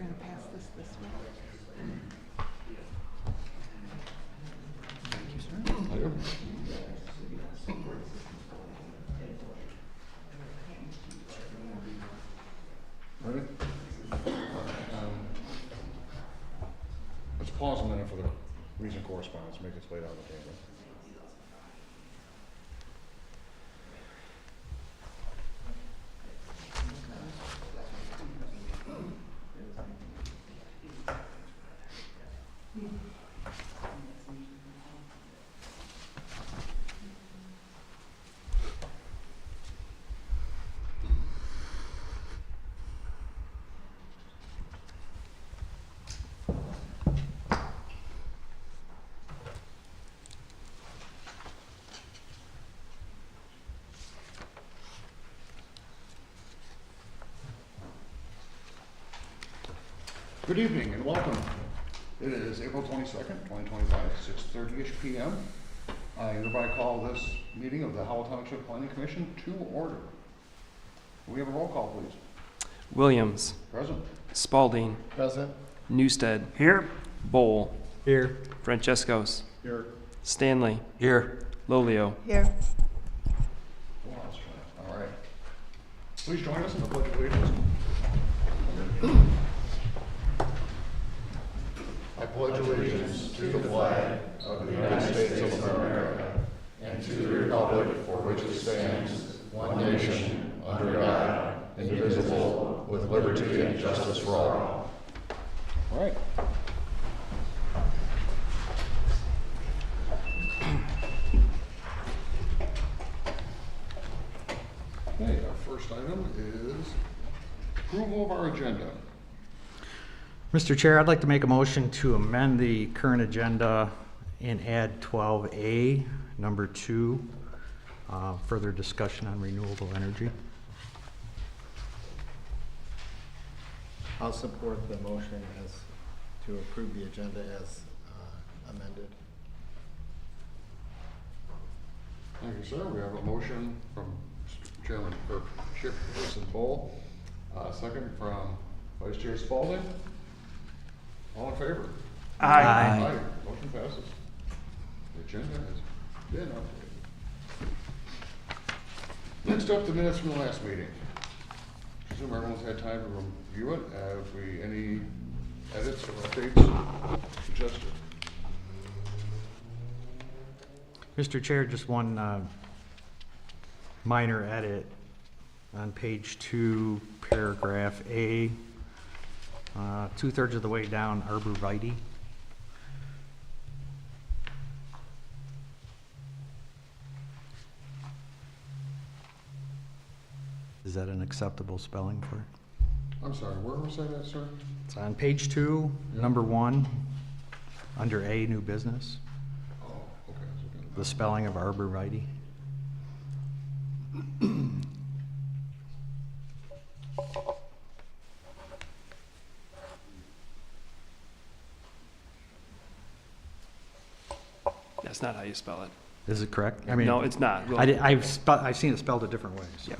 we're gonna pass this way. Thank you, sir. Ready? Let's pause a minute for the recent correspondence, make its way down the table. Good evening and welcome. It is April 22nd, 2025, 6:30-ish p.m. I hereby call this meeting of the Howell Township Planning Commission to order. Can we have a roll call, please? Williams, Present. Spalding, Present. Newstead, Here. Bowl, Here. Francescos, Here. Stanley, Here. Lolio. Here. All right. Please join us in the Pledge of Allegiance. I pledge allegiance to the flag of the United States of America and to the republic for which it stands, one nation, under God, indivisible, with liberty and justice for all. All right. Okay, our first item is approval of our agenda. Mr. Chair, I'd like to make a motion to amend the current agenda and add 12A, number 2, further discussion on renewable energy. I'll support the motion as to approve the agenda as amended. Thank you, sir. We have a motion from Chairman Chairperson Bowl, second from Vice Chair Spalding. All in favor? Aye. Motion passes. The agenda has been updated. Next up, the minutes from the last meeting. I presume everyone's had time to review it. Have we any edits or updates suggested? Mr. Chair, just one minor edit on page 2, paragraph A, 2/3 of the way down, arborvitae. Is that an acceptable spelling for it? I'm sorry, where was that at, sir? It's on page 2, number 1, under A, new business, Oh, okay. the spelling of arborvitae. That's not how you spell it. Is it correct? I mean, No, it's not. Well, I've seen it spelled a different way. So.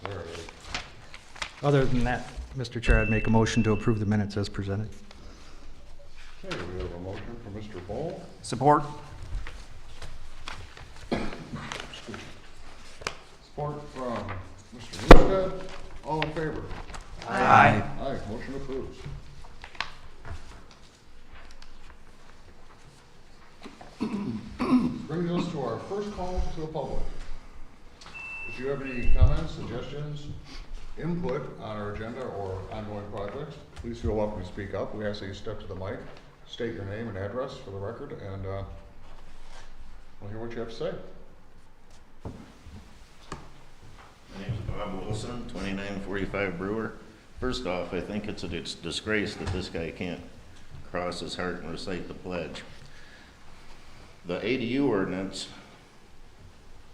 There it is. Other than that, Mr. Chair, I'd make a motion to approve the minutes as presented. Okay, we have a motion from Mr. Ball, Support. support from Mr. Newstead. All in favor? Aye. Aye, motion approves. Brings us to our first call to the public. If you have any comments, suggestions, input on our agenda or ongoing projects, please feel welcome to speak up. We ask that you step to the mic, state your name and address for the record, and we'll hear what you have to say. My name's Bob Wilson, 2945 Brewer. First off, I think it's a disgrace that this guy can't cross his heart and recite the pledge. The ADU ordinance,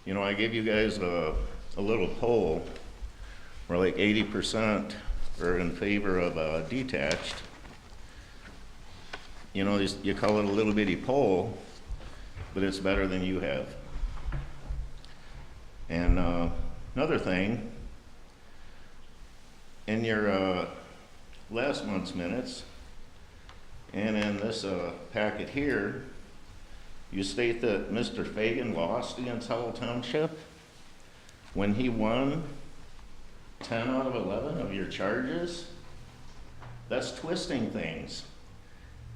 you know, I gave you guys a little poll where like 80% are in favor of detached. You know, you call it a little bitty poll, but it's better than you have. And another thing, in your last month's minutes. And in this packet here, you state that Mr. Fagan lost against Howell Township when he won 10 out of 11 of your charges. That's twisting things.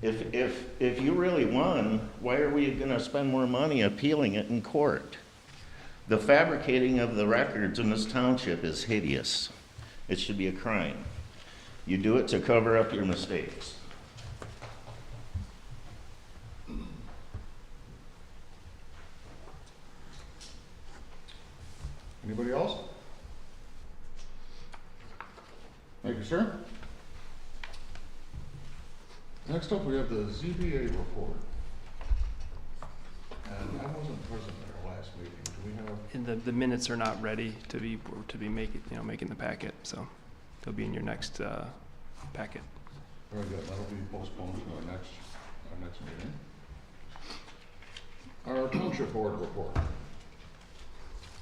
If you really won, why are we gonna spend more money appealing it in court? The fabricating of the records in this township is hideous. It should be a crime. You do it to cover up your mistakes. Anybody else? Thank you, sir. Next up, we have the ZBA report. And I wasn't present at our last meeting. Do we have? And the minutes are not ready to be making the packet, so they'll be in your next packet. Very good. That'll be postponed to our next meeting. Our township board report.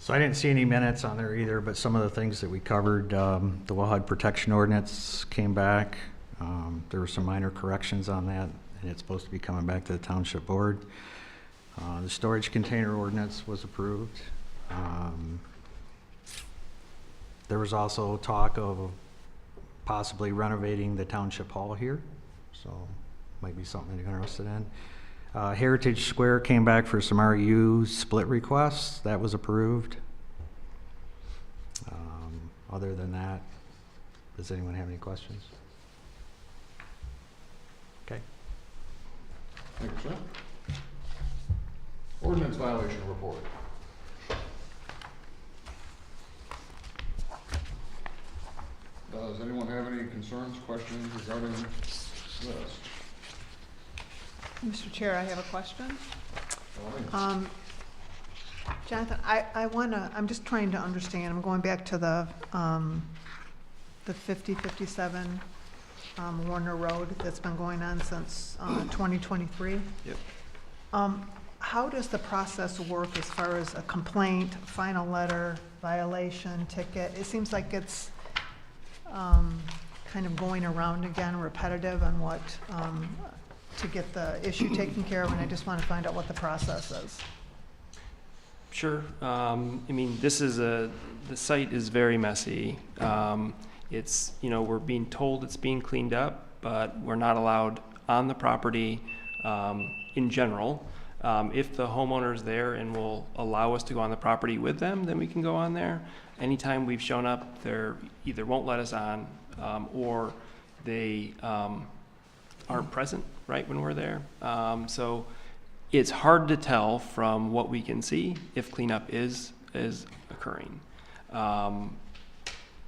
So I didn't see any minutes on there either, but some of the things that we covered, the wellhead protection ordinance came back. There were some minor corrections on that, and it's supposed to be coming back to the township board. The storage container ordinance was approved. There was also talk of possibly renovating the township hall here, so might be something you're interested in. Heritage Square came back for some RU split requests. That was approved. Other than that, does anyone have any questions? Okay. Thank you, sir. Ordinance violation report. Does anyone have any concerns, questions regarding this? Mr. Chair, I have a question. All right. Jonathan, I'm just trying to understand, I'm going back to the 5057 Warner Road that's been going on since 2023. Yep. How does the process work as far as a complaint, final letter, violation, ticket? It seems like it's kind of going around again, repetitive on what, to get the issue taken care of, and I just want to find out what the process is. Sure. I mean, the site is very messy. It's, we're being told it's being cleaned up, but we're not allowed on the property in general. If the homeowner's there and will allow us to go on the property with them, then we can go on there. Anytime we've shown up, they're either won't let us on or they aren't present right when we're there. So it's hard to tell from what we can see if cleanup is occurring.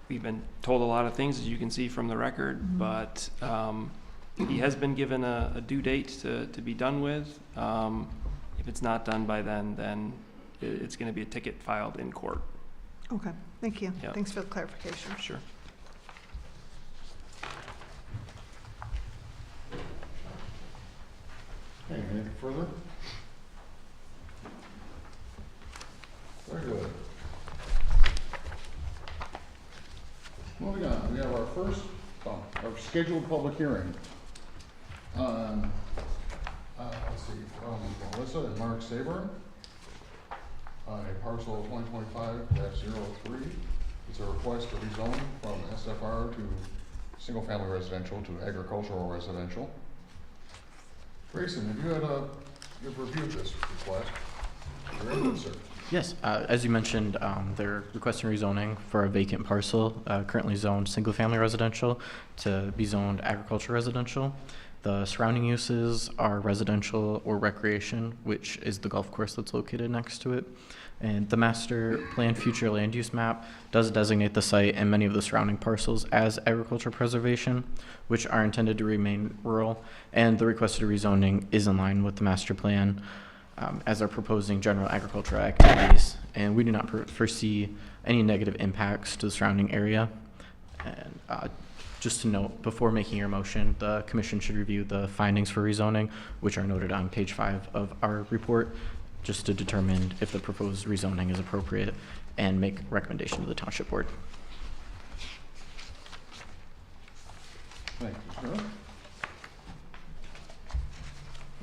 We've been told a lot of things, as you can see from the record, but he has been given a due date to be done with. If it's not done by then it's going to be a ticket filed in court. Okay, thank you. Yeah. Thanks for the clarification. Sure. Okay, anything further? Very good. Moving on, we have our first, our scheduled public hearing on, let's see, from Melissa and Mark Saber on a parcel 2025-03. It's a request to rezone from SFR to single-family residential to agricultural residential. Grayson, have you had you've reviewed this request? Your input, sir. Yes, as you mentioned, they're requesting rezoning for a vacant parcel, currently zoned single-family residential to be zoned agriculture residential. The surrounding uses are residential or recreation, which is the golf course that's located next to it. And the master plan future land use map does designate the site and many of the surrounding parcels as agriculture preservation, which are intended to remain rural. And the requested rezoning is in line with the master plan, as are proposing general agricultural activities. And we do not foresee any negative impacts to the surrounding area. And just to note, before making your motion, the commission should review the findings for rezoning, which are noted on page 5 of our report, just to determine if the proposed rezoning is appropriate and make recommendation to the township board. Thank you, sir.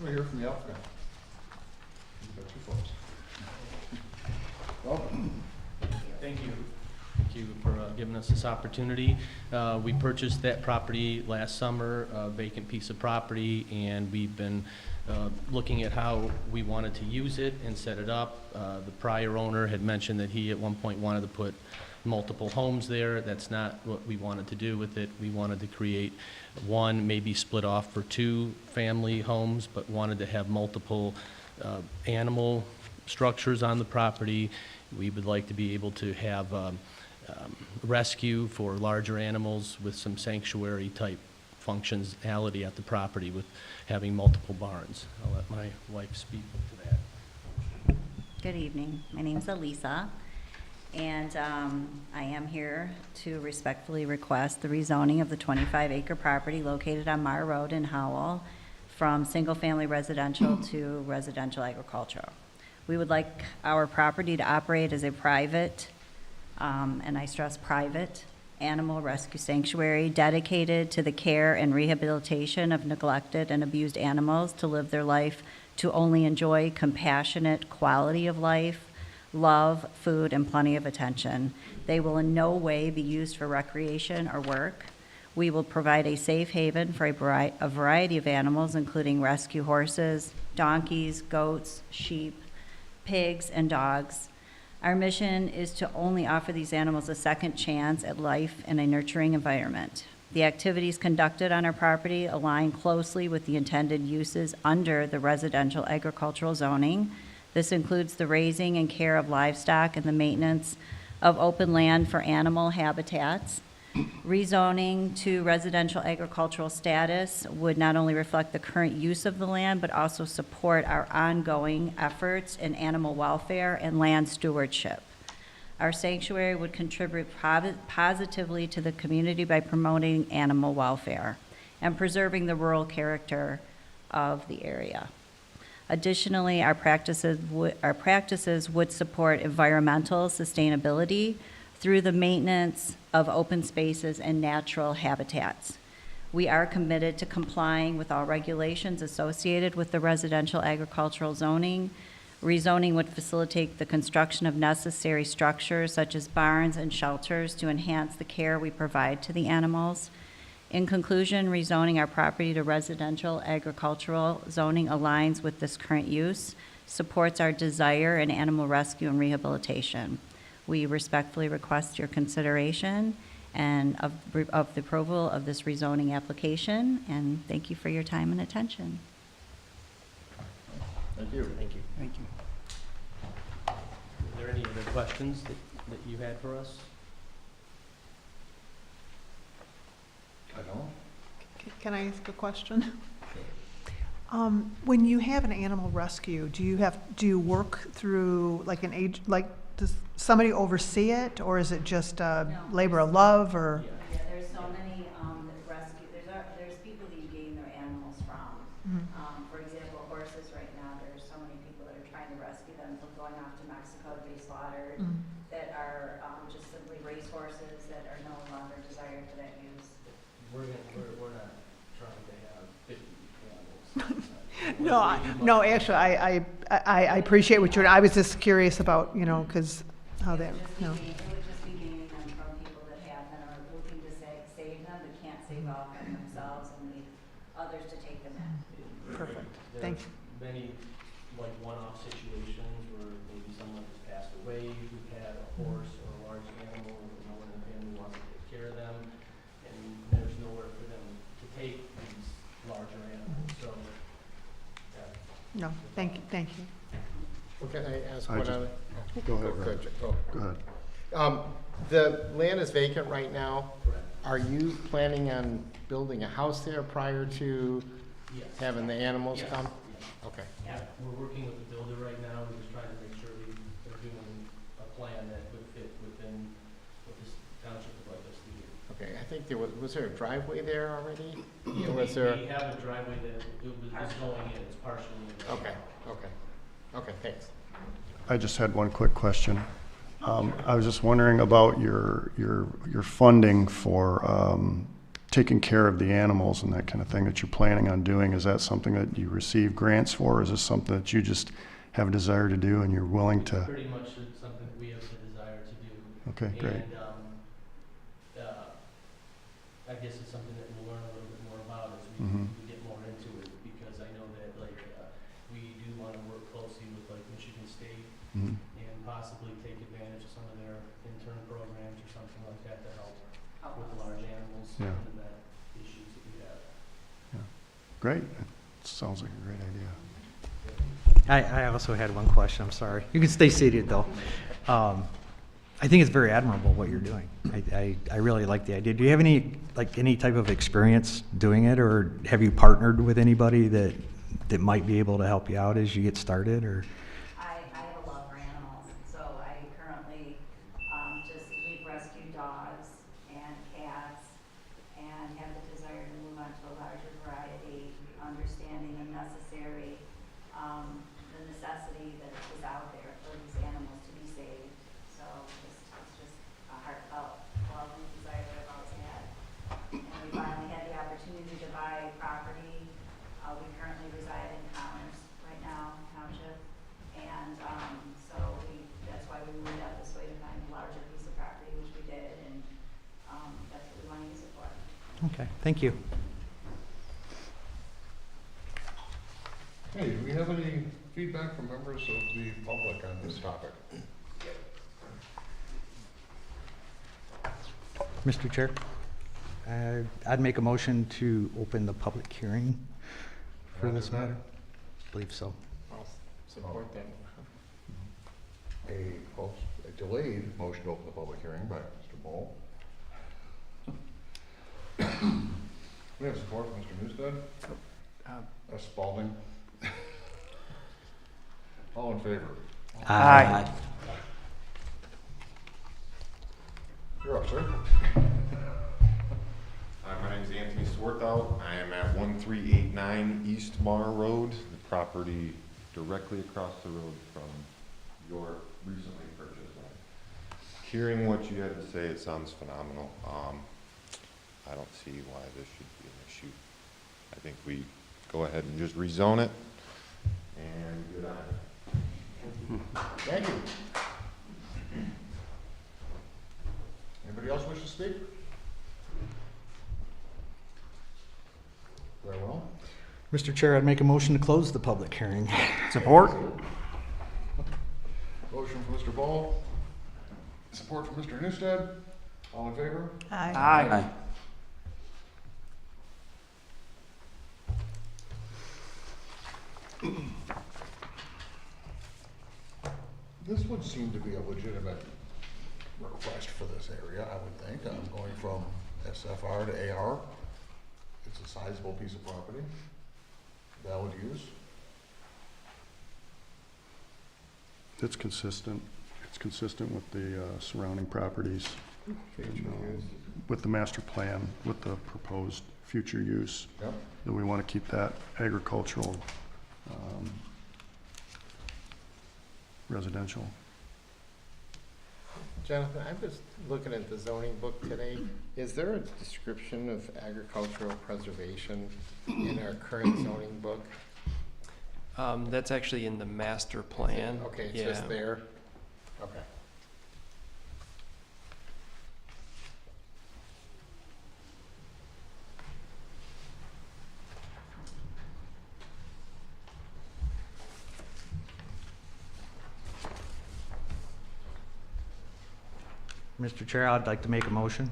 We'll hear from the applicant. You've got two folks. Welcome. Thank you. Thank you for giving us this opportunity. We purchased that property last summer, a vacant piece of property, and we've been looking at how we wanted to use it and set it up. The prior owner had mentioned that he at one point wanted to put multiple homes there. That's not what we wanted to do with it. We wanted to create one, maybe split off for two family homes, but wanted to have multiple animal structures on the property. We would like to be able to have rescue for larger animals with some sanctuary type functionality at the property with having multiple barns. I'll let my wife speak to that. Good evening. My name is Elisa, and I am here to respectfully request the rezoning of the 25-acre property located on Mar Road in Howell from single-family residential to residential agricultural. We would like our property to operate as a private, and I stress private, animal rescue sanctuary dedicated to the care and rehabilitation of neglected and abused animals to live their life to only enjoy compassionate quality of life, love, food, and plenty of attention. They will in no way be used for recreation or work. We will provide a safe haven for a variety of animals, including rescue horses, donkeys, goats, sheep, pigs, and dogs. Our mission is to only offer these animals a second chance at life in a nurturing environment. The activities conducted on our property align closely with the intended uses under the residential agricultural zoning. This includes the raising and care of livestock and the maintenance of open land for animal habitats. Rezoning to residential agricultural status would not only reflect the current use of the land, but also support our ongoing efforts in animal welfare and land stewardship. Our sanctuary would contribute positively to the community by promoting animal welfare and preserving the rural character of the area. Additionally, our practices would support environmental sustainability through the maintenance of open spaces and natural habitats. We are committed to complying with all regulations associated with the residential agricultural zoning. Rezoning would facilitate the construction of necessary structures such as barns and shelters to enhance the care we provide to the animals. In conclusion, rezoning our property to residential agricultural zoning aligns with this current use, supports our desire in animal rescue and rehabilitation. We respectfully request your consideration and of the approval of this rezoning application, and thank you for your time and attention. Thank you. Thank you. Thank you. Are there any other questions that you had for us? I don't. Can I ask a question? When you have an animal rescue, do you work through like an age, like does somebody oversee it, or is it just labor of love, or? Yeah, there's so many rescue, there's people that you gain their animals from. For example, horses right now, there's so many people that are trying to rescue them from going off to Mexico to be slaughtered, that are just simply race horses that are no longer desired for that use. We're not trying to have 50 animals. No, actually, I appreciate what you're, I was just curious about, because how that, It would just be gaining them from people that have them, or looking to save them, but can't save all of them themselves and need others to take them in. Perfect. There Thank are many, like, one-off situations where maybe someone has passed away who had a horse or a large animal, and no one in the family wants to take care of them, and there's nowhere for them to take these larger animals, so, yeah. no, thank you. Well, can I ask I one just- other? Go ahead, Go Ray. Go ahead. The land is vacant right now. Correct. Are you planning on building a house there prior to Yes. having the animals Yes. come? Yes. Okay. Yeah, we're working with the builder right now, we're just trying to make sure they're doing a plan that would fit within what this township would like us to do. Okay, I think there was there a driveway there already? Yeah, Or was there? we have a driveway that is going in, it's partially in. right Okay, now. okay, thanks. I just had one quick question. I was just wondering about your funding for taking care of the animals and that kind of thing that you're planning on doing, is that something that you receive grants for? Is this something that you just have a desire to do and you're willing to? Pretty much it's something that we have the desire to do. Okay, great. And I guess it's something that we'll learn a little bit more about as Mhm. we get more into it, because I know that we do want to work closely with Michigan State Mhm. and possibly take advantage of some of their intern programs or something like that to help with the large animals Yeah. and the issues that we have. Great. It sounds like a great idea. I also had one question, I'm sorry. You can stay seated, though. I think it's very admirable what you're doing. I really like the idea. Do you have any type of experience doing it, or have you partnered with anybody that might be able to help you out as you get started, or? I have a love for animals, so I currently we've rescued dogs and cats and have the desire to move on to a larger variety, understanding the necessity that is out there for these animals to be saved. So it's just a heartfelt love and desire that I've always had. And we finally had the opportunity to buy property. We currently reside in Commerce right now, Township. And that's why we moved out this way to find a larger piece of property, which we did, and that's what we want to use it for. Okay, thank you. Hey, do we have any feedback from members of the public on this topic? Mr. Chair, I'd make a motion to open the public hearing for this matter. I believe so. I'll support that. A delayed motion to open the public hearing by Mr. Ball. We have support from Mr. Newstead. Spalding. All in favor? Aye. You're up, sir. My name is Anthony Swarthout. I am at 1389 East Mar Road, the property directly across the road from your recently purchased land. Hearing what you had to say, it sounds phenomenal. I don't see why this should be an issue. I think we go ahead and just rezone it and get on it. Thank you. Anybody else wish to speak? Very well. Mr. Chair, I'd make a motion to close the public hearing. Support? Motion from Mr. Ball, support from Mr. Newstead. All in favor? Aye. Aye. This would seem to be a legitimate request for this area, I would think. I'm going from SFR to AR. It's a sizable piece of property. Valid use. It's consistent. It's consistent with the surrounding properties, with the master plan, with the proposed future use. Yep. That we want to keep that agricultural, residential. Jonathan, I was looking at the zoning book today. Is there a description of agricultural preservation in our current zoning book? That's actually in the master plan. Okay, it's Yeah. just there? Okay. Mr. Chair, I'd like to make a motion.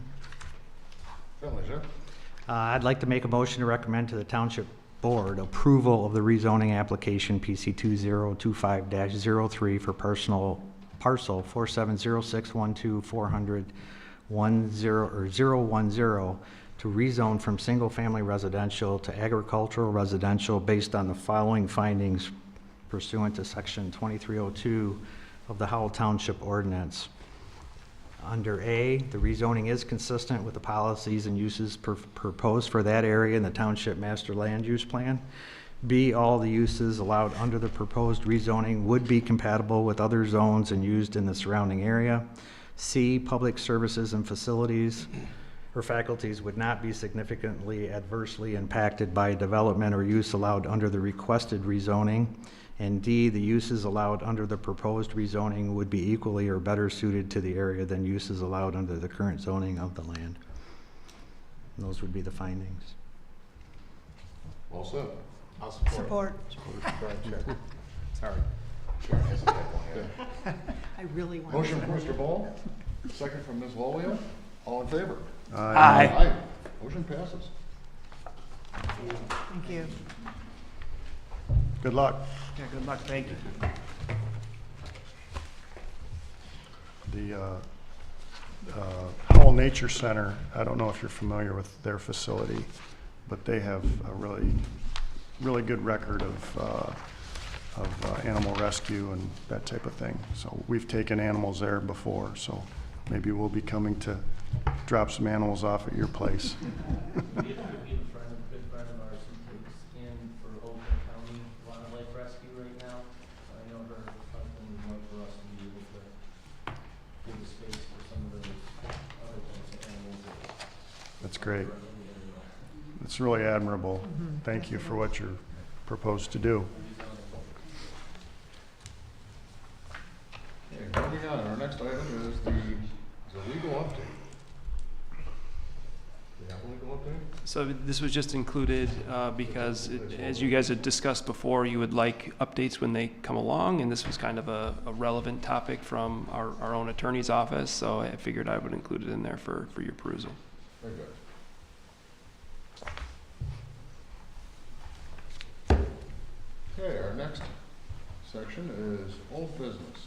Certainly, sir. I'd like to make a motion to recommend to the Township Board approval of the rezoning application PC 2025-03 for parcel 47061240010 to rezone from single-family residential to agricultural residential based on the following findings pursuant to section 2302 of the Howell Township Ordinance. Under A, the rezoning is consistent with the policies and uses proposed for that area in the Township Master Land Use Plan. B, all the uses allowed under the proposed rezoning would be compatible with other zones and used in the surrounding area. C, public services and facilities, or faculties would not be significantly adversely impacted by development or use allowed under the requested rezoning. And D, the uses allowed under the proposed rezoning would be equally or better suited to the area than uses allowed under the current zoning of the land. And those would be the findings. Well said. I'll support. Support. Go ahead, Chair. Sorry. Sharon has a type one hand. I really want. Motion from Mr. Ball, second from Ms. Lolio. All in favor? Aye. Motion passes. Thank you. Good luck. Yeah, good luck, thank you. The Howell Nature Center, I don't know if you're familiar with their facility, but they have a really good record of animal rescue and that type of thing. So we've taken animals there before, so maybe we'll be coming to drop some animals off at your place. We have a good friend of ours who takes in for Oakland County Wildlife Rescue right now. I know her husband would love for us to be able to give a space for some of those other types of animals that That's great. are in the area. It's really admirable. Thank you for what you're proposed to do. Okay, moving on, our next item is the legal update. Do we have a legal update? So this was just included because, as you guys had discussed before, you would like updates when they come along, and this was kind of a relevant topic from our own attorney's office, so I figured I would include it in there for your perusal. Very good. Okay, our next section is old business.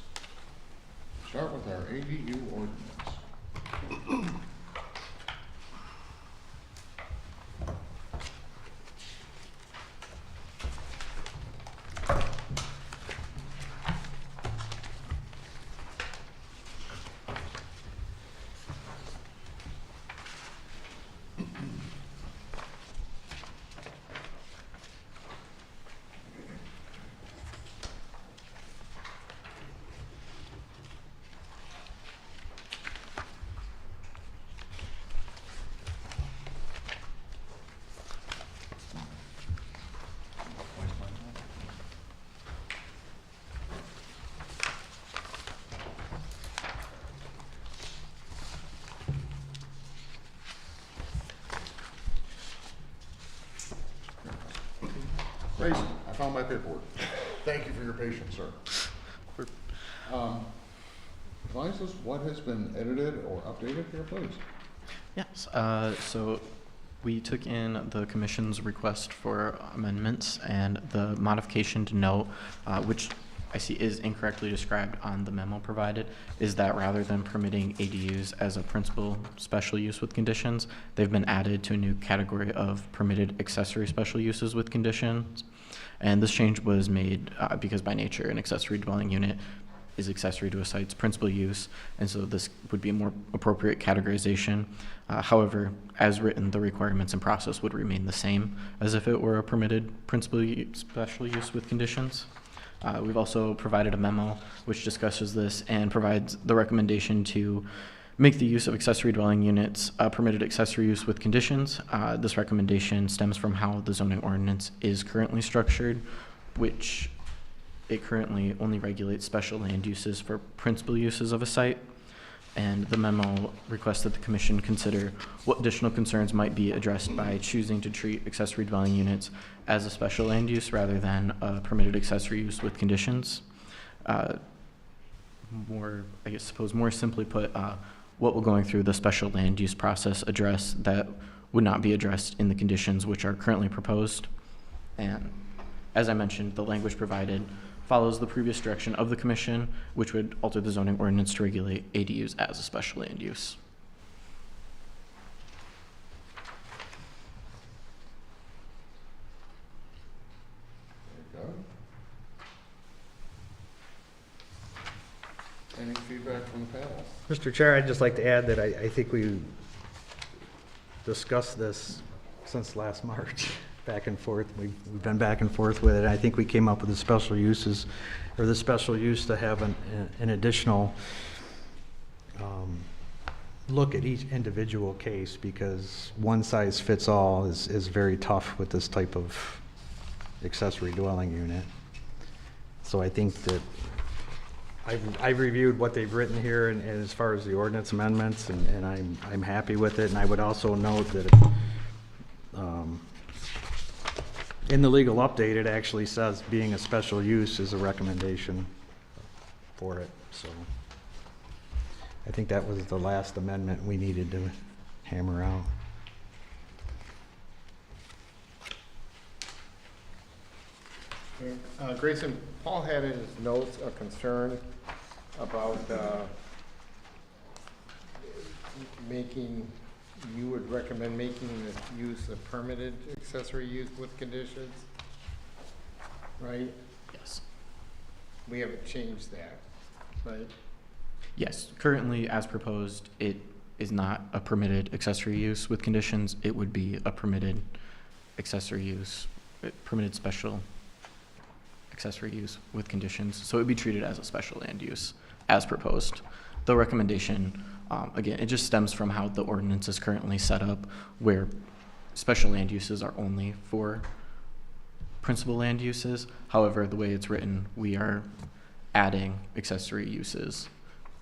Start with our ADU ordinance. Great, I found my paperwork. Thank you for your patience, sir. Advise us what has been edited or updated here, please. Yes, so we took in the commission's request for amendments, and the modification to note, which I see is incorrectly described on the memo provided, is that rather than permitting ADUs as a principal special use with conditions, they've been added to a new category of permitted accessory special uses with conditions. And this change was made because by nature, an accessory dwelling unit is accessory to a site's principal use, and so this would be a more appropriate categorization. However, as written, the requirements and process would remain the same as if it were a permitted principal special use with conditions. We've also provided a memo which discusses this and provides the recommendation to make the use of accessory dwelling units permitted accessory use with conditions. This recommendation stems from how the zoning ordinance is currently structured, which it currently only regulates special land uses for principal uses of a site. And the memo requests that the commission consider what additional concerns might be addressed by choosing to treat accessory dwelling units as a special land use rather than a permitted accessory use with conditions. More simply put, what will going through the special land use process address that would not be addressed in the conditions which are currently proposed. And as I mentioned, the language provided follows the previous direction of the commission, which would alter the zoning ordinance to regulate ADUs as a special land use. There you go. Any feedback from the panel? Mr. Chair, I'd just like to add that I think we discussed this since last March, back and forth. We've been back and forth with it. I think we came up with the special uses, or the special use to have an additional look at each individual case, because one size fits all is very tough with this type of accessory dwelling unit. So I think that I've reviewed what they've written here and as far as the ordinance amendments, and I'm happy with it. And I would also note that if, in the legal update, it actually says being a special use is a recommendation for it, so. I think that was the last amendment we needed to hammer out. Grayson, Paul had in his notes a concern about you would recommend making the use a permitted accessory use with conditions, right? Yes. We haven't changed that, right? Yes, currently, as proposed, it is not a permitted accessory use with conditions. It would be a permitted accessory use, permitted special accessory use with conditions. So it would be treated as a special land use as proposed. The recommendation, again, it just stems from how the ordinance is currently set up, where special land uses are only for principal land uses. However, the way it's written, we are adding accessory uses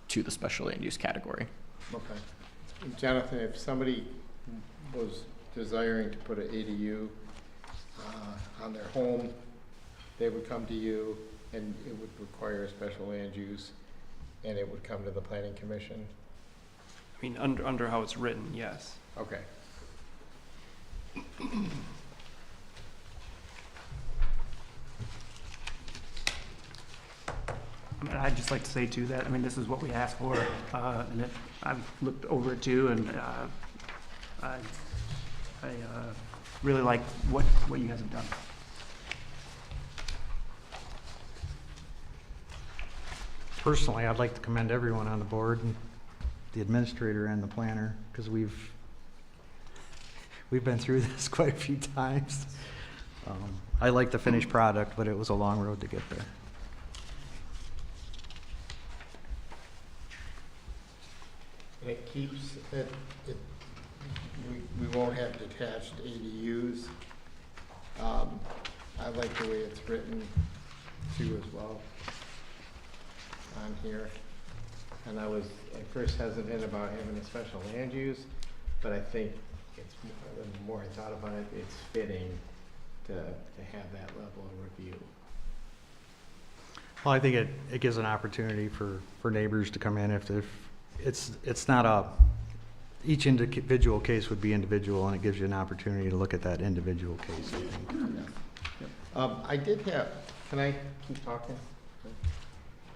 to the special land use category. Okay. Jonathan, if somebody was desiring to put an ADU on their home, they would come to you and it would require a special land use and it would come to the planning commission? I mean, under how it's written, yes. Okay. I'd just like to say too that, I mean, this is what we asked for, and I've looked over it too, and I really like what you guys have done. Personally, I'd like to commend everyone on the board, and the administrator and the planner, because we've been through this quite a few times. I like the finished product, but it was a long road to get there. It keeps it, we won't have detached ADUs. I like the way it's written too as well on here. And I was at first hesitant about having a special land use, but I think it's, the more I thought about it, it's fitting to have that level of review. Well, I think it gives an opportunity for neighbors to come in if it's not each individual case would be individual, and it gives you an opportunity to look at that individual case, I think. I did have, can I keep talking?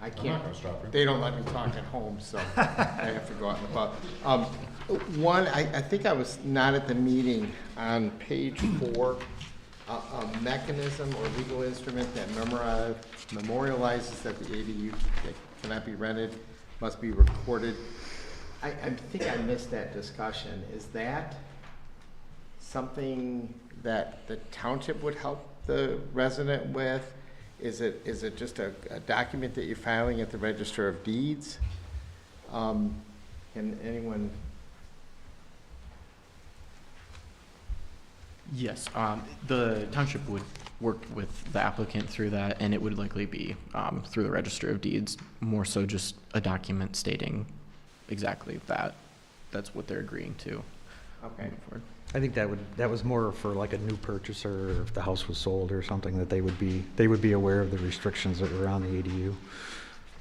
I I'm not can't, gonna stop you. they don't let me talk at home, so I have to go out and about. One, I think I was not at the meeting on page 4, a mechanism or legal instrument that memorializes that the ADU that cannot be rented must be recorded. I think I missed that discussion. Is that something that the township would help the resident with? Is it just a document that you're filing at the Register of Deeds? Can anyone? Yes, the township would work with the applicant through that, and it would likely be through the Register of Deeds, more so just a document stating exactly that. That's what they're agreeing to. Okay. moving forward. I think that was more for like a new purchaser, or if the house was sold or something, that they would be aware of the restrictions that were on the ADU.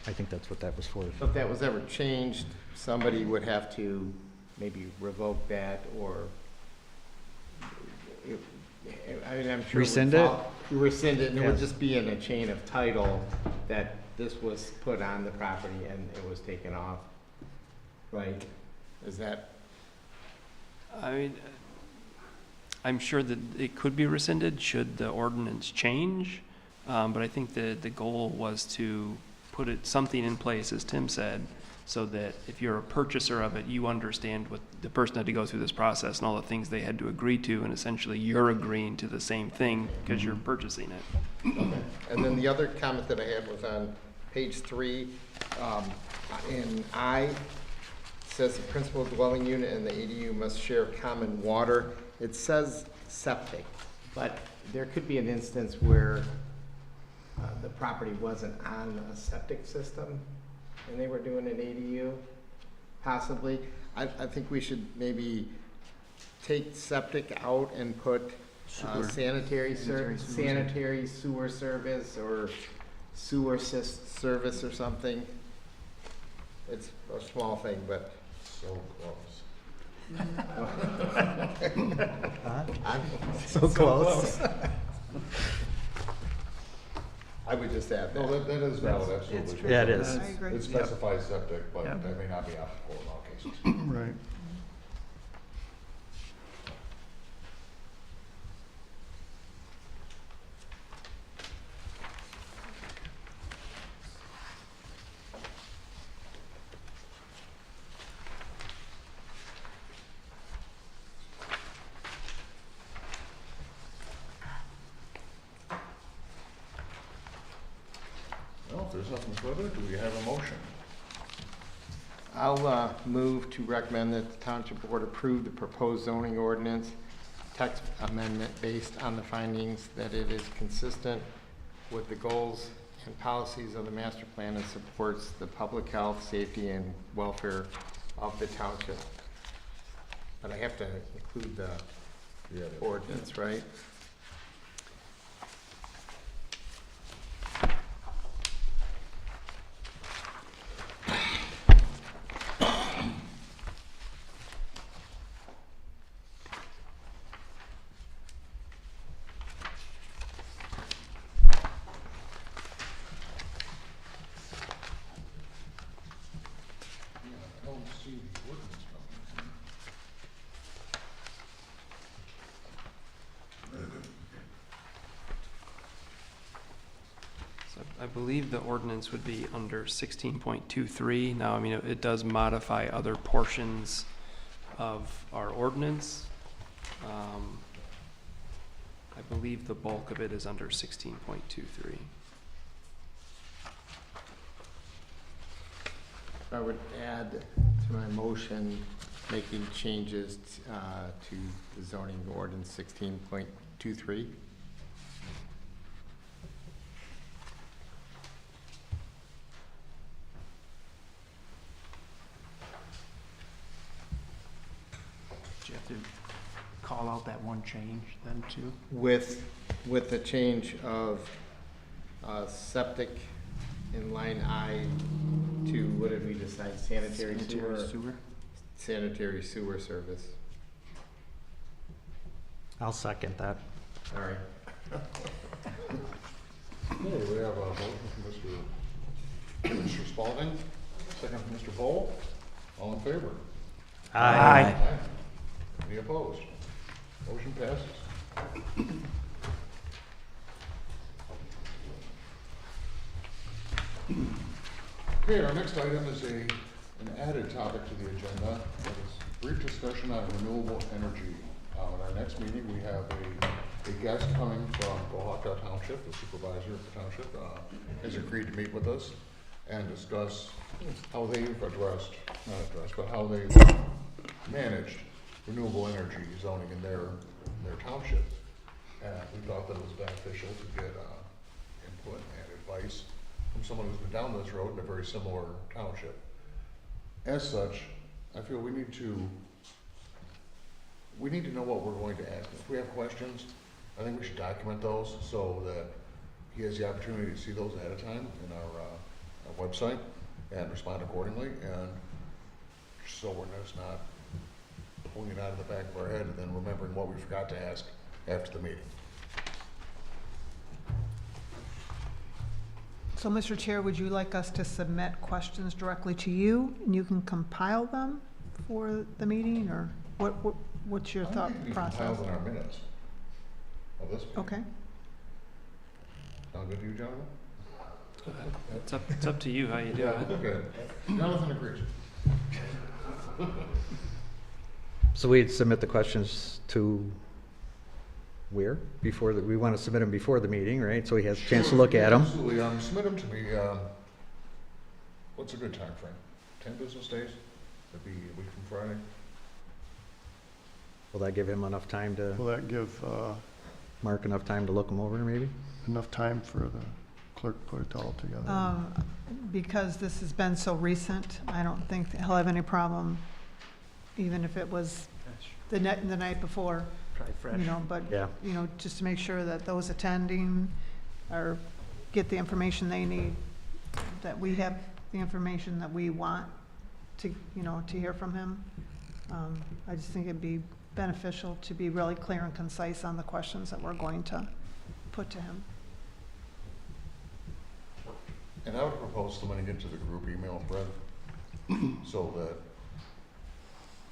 I think that's what that was for. So if that was ever changed, somebody would have to maybe revoke that, or I mean, I'm sure. Rescind it? Rescind it, and it would Yes. just be in a chain of title that this was put on the property and it was taken off, right? Is that? I mean, I'm sure that it could be rescinded should the ordinance change, but I think the goal was to put something in place, as Tim said, so that if you're a purchaser of it, you understand what the person had to go through this process and all the things they had to agree to, and essentially you're agreeing to the same thing because you're purchasing it. Okay. And then the other comment that I had was on page 3, in I, says the principal dwelling unit and the ADU must share common water. It says septic, but there could be an instance where the property wasn't on a septic system and they were doing an ADU, possibly. I think we should maybe take septic out and put sanitary sewer service or sewer service or something. It's a small thing, but. So close. I'm so close. I would just add No, that. that is valid, absolutely. Yeah, it is. I agree. It specifies septic, but Yep. that may not be applicable in all cases. Right. Well, if there's nothing further, do we have a motion? I'll move to recommend that the Township Board approve the proposed zoning ordinance text amendment based on the findings that it is consistent with the goals and policies of the master plan and supports the public health, safety, and welfare of the township. But I have to include the Yeah. ordinance, right? I don't see the ordinance number. So I believe the ordinance would be under 16.23. Now, I mean, it does modify other portions of our ordinance. I believe the bulk of it is under 16.23. I would add to my motion, making changes to the zoning ordinance 16.23. Do you have to call out that one change then too? With the change of septic in line I to, what did we decide, sanitary sewer? Sanitary sewer service. I'll second that. All right. Okay, we have a motion from Mr. Spalding, second from Mr. Bowl. All in favor? Aye. Any opposed? Motion passes. Okay, our next item is an added topic to the agenda. It is brief discussion on renewable energy. At our next meeting, we have a guest coming from Oaxaca Township, the supervisor of the township, has agreed to meet with us and discuss how they've how they've managed renewable energy zoning in their township. And we thought that it was beneficial to get input and advice from someone who's been down this road in a very similar township. As such, I feel we need to know what we're going to ask. If we have questions, I think we should document those so that he has the opportunity to see those ahead of time in our website and respond accordingly, and so we're just not pulling it out of the back of our head and then remembering what we forgot to ask after the meeting. So, Mr. Chair, would you like us to submit questions directly to you, and you can compile them for the meeting, or what's your I thought think it can be process? compiled in our minutes of this meeting. Okay. Sound good to you, gentlemen? It's up to you how you do it. Okay. Jonathan agrees. So we'd submit the questions to where? Before, we want to submit them before the meeting, right? So he has a chance to look at them. Absolutely, submit them to me, what's a good time frame? 10 business days? That'd be a week from Friday. Will that give him enough time to, Will that give Mark enough time to look them over, maybe? enough time for the clerk to put it all together? Because this has been so recent, I don't think that he'll have any problem, even if it was the night before, Try fresh. you know, but, Yeah. you know, just to make sure that those attending are, get the information they need, that we have the information that we want to, you know, to hear from him. I just think it'd be beneficial to be really clear and concise on the questions that we're going to put to him. And I would propose somebody get to the group email thread so that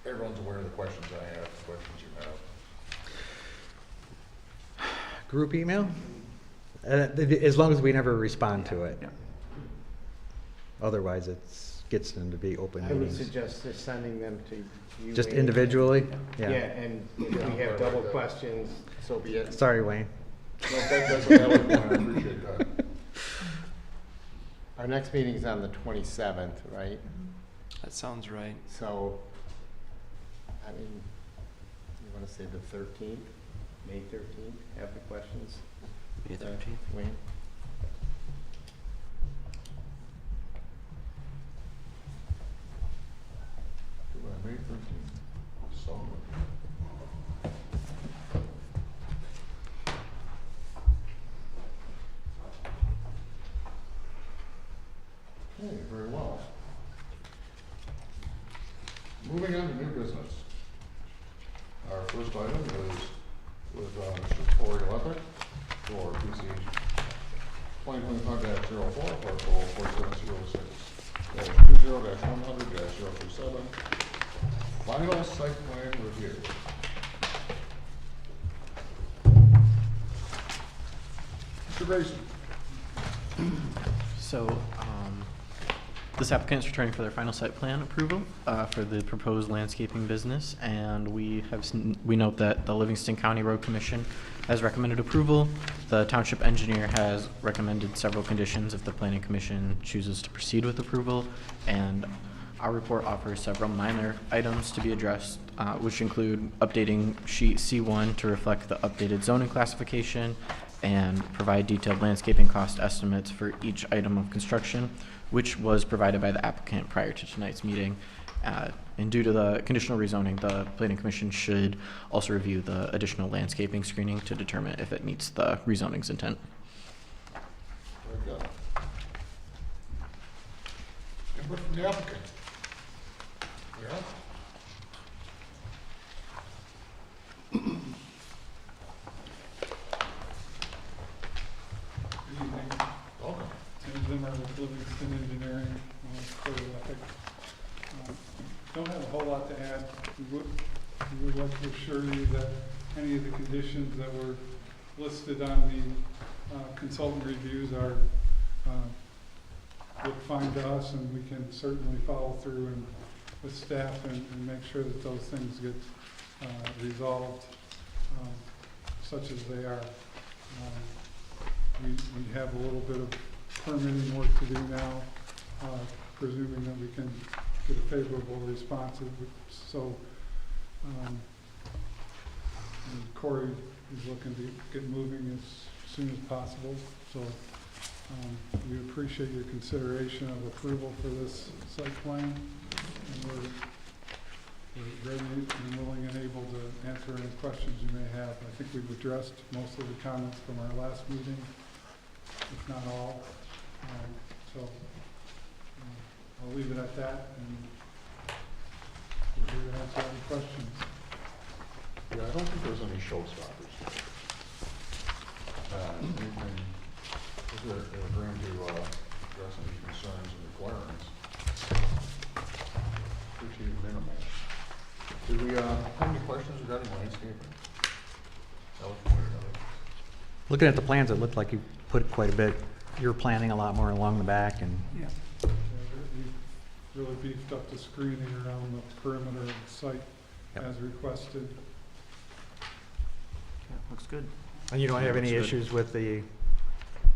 everyone's aware of the questions I have, the questions you have. Group email? As long as we never respond to it. Yeah. Otherwise, gets them to be open I would meetings. suggest just sending them to you. Just Wayne. individually? Yeah, and if we have double questions, so be it. Sorry, Wayne. No, that's a valid point, I appreciate that. Our next meeting's on the 27th, right? That sounds right. So, I mean, you want to say the 13th, May 13th, have the questions? May 13th. Wayne? May 13th. So. Okay, very well. Moving on to new business. Our first item is with Mr. Corey Levick for PC 2025-04, parcel 4706. 20-100-027, final site plan review. Mr. Grayson. So, this applicant is returning for their final site plan approval for the proposed landscaping business, and we note that the Livingston County Road Commission has recommended approval. The township engineer has recommended several conditions if the planning commission chooses to proceed with approval, and our report offers several minor items to be addressed, which include updating sheet C1 to reflect the updated zoning classification and provide detailed landscaping cost estimates for each item of construction, which was provided by the applicant prior to tonight's meeting. And due to the conditional rezoning, the planning commission should also review the additional landscaping screening to determine if it meets the rezoning's intent. Very good. Input from the applicant. Yeah? Good evening. Welcome. Tim Zimmer with Livingston Engineering, Corey Levick. Don't have a whole lot to add. We would like to assure you that any of the conditions that were listed on the consultant reviews are, look fine to us, and we can certainly follow through and with staff and make sure that those things get resolved, such as they are. We have a little bit of permitting work to do now, presuming that we can get a favorable response. So, and Corey is looking to get moving as soon as possible. So, we appreciate your consideration of approval for this site plan, and we're ready and willing and able to answer any questions you may have. I think we've addressed most of the comments from our last meeting, if not all. I'll leave it at that, and we're here to answer any questions. Yeah, I don't think there's any showstoppers. Anything, if they're agreeing to address any concerns and requirements, pretty minimal. Do we have any questions regarding landscaping? That was pointed out. Looking at the plans, it looked like you put quite a bit, you're planning a lot more along the back and Yeah. We really beefed up the screening around the perimeter of the site Yep. as requested. Yeah, looks good. And you don't have any Looks good. issues with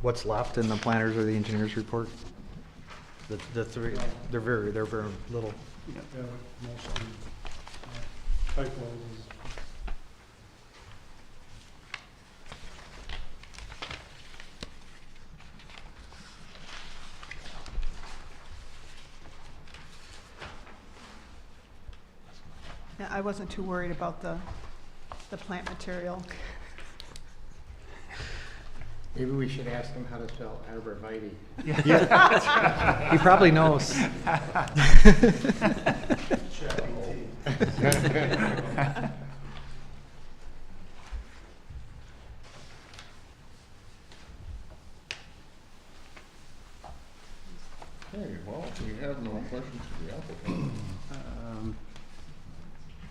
what's left in the planners or the engineer's report? The three, they're very little. Yep. Yeah, mostly typos. Yeah, I wasn't too worried about the plant material. Maybe we should ask him how to spell arborvitae. He probably knows. Okay, well, we have no questions for the applicant.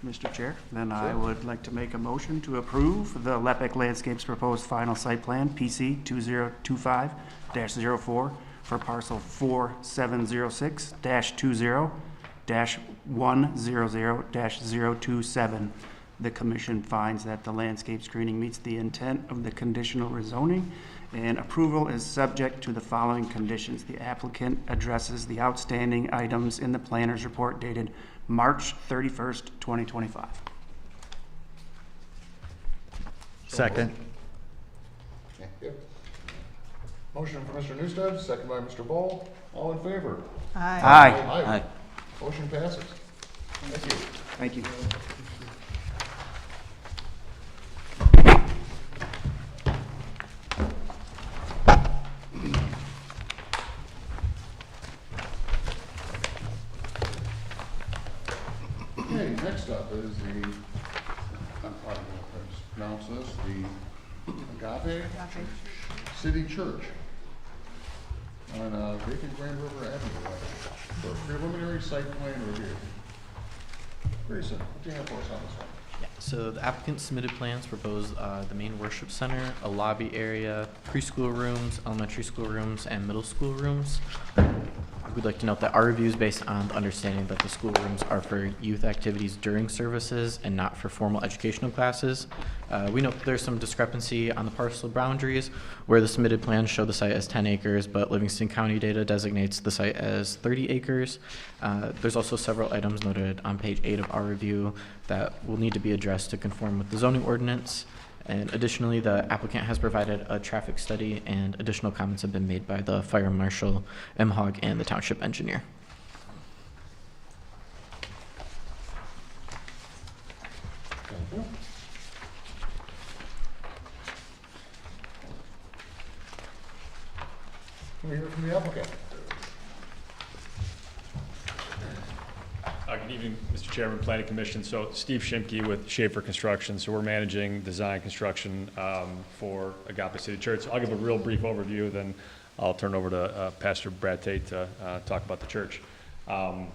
Mr. Chair, then I Sure. would like to make a motion to approve the Lepic Landscapes proposed final site plan, PC 2025-04, for parcel 4706-20-100-027. The commission finds that the landscape screening meets the intent of the conditional rezoning, and approval is subject to the following conditions. The applicant addresses the outstanding items in the planner's report dated March 31st, 2025. Second. Thank you. Motion for Mr. Newstead, second by Mr. Ball. All in favor? Aye. Aye. Motion passes. Thank you. Thank you. Okay, next up is the, I'm probably going to pronounce this, the Agape City Church on vacant Grand River Avenue for preliminary site plan review. Grayson, what do you have for us on this one? So the applicant submitted plans propose the main worship center, a lobby area, preschool rooms, elementary school rooms, and middle school rooms. We'd like to note that our review is based on the understanding that the school rooms are for youth activities during services and not for formal educational classes. We note there's some discrepancy on the parcel boundaries where the submitted plans show the site as 10 acres, but Livingston County data designates the site as 30 acres. There's also several items noted on page 8 of our review that will need to be addressed to conform with the zoning ordinance. And additionally, the applicant has provided a traffic study, and additional comments have been made by the fire marshal, MHOG, and the township engineer. Thank you. Can we hear from the applicant? Good evening, Mr. Chairman, Planning Commission. So Steve Shimke with Schaefer Construction. So we're managing design construction for Agape City Church. I'll give a real brief overview, then I'll turn over to Pastor Brad Tate to talk about the church. Thank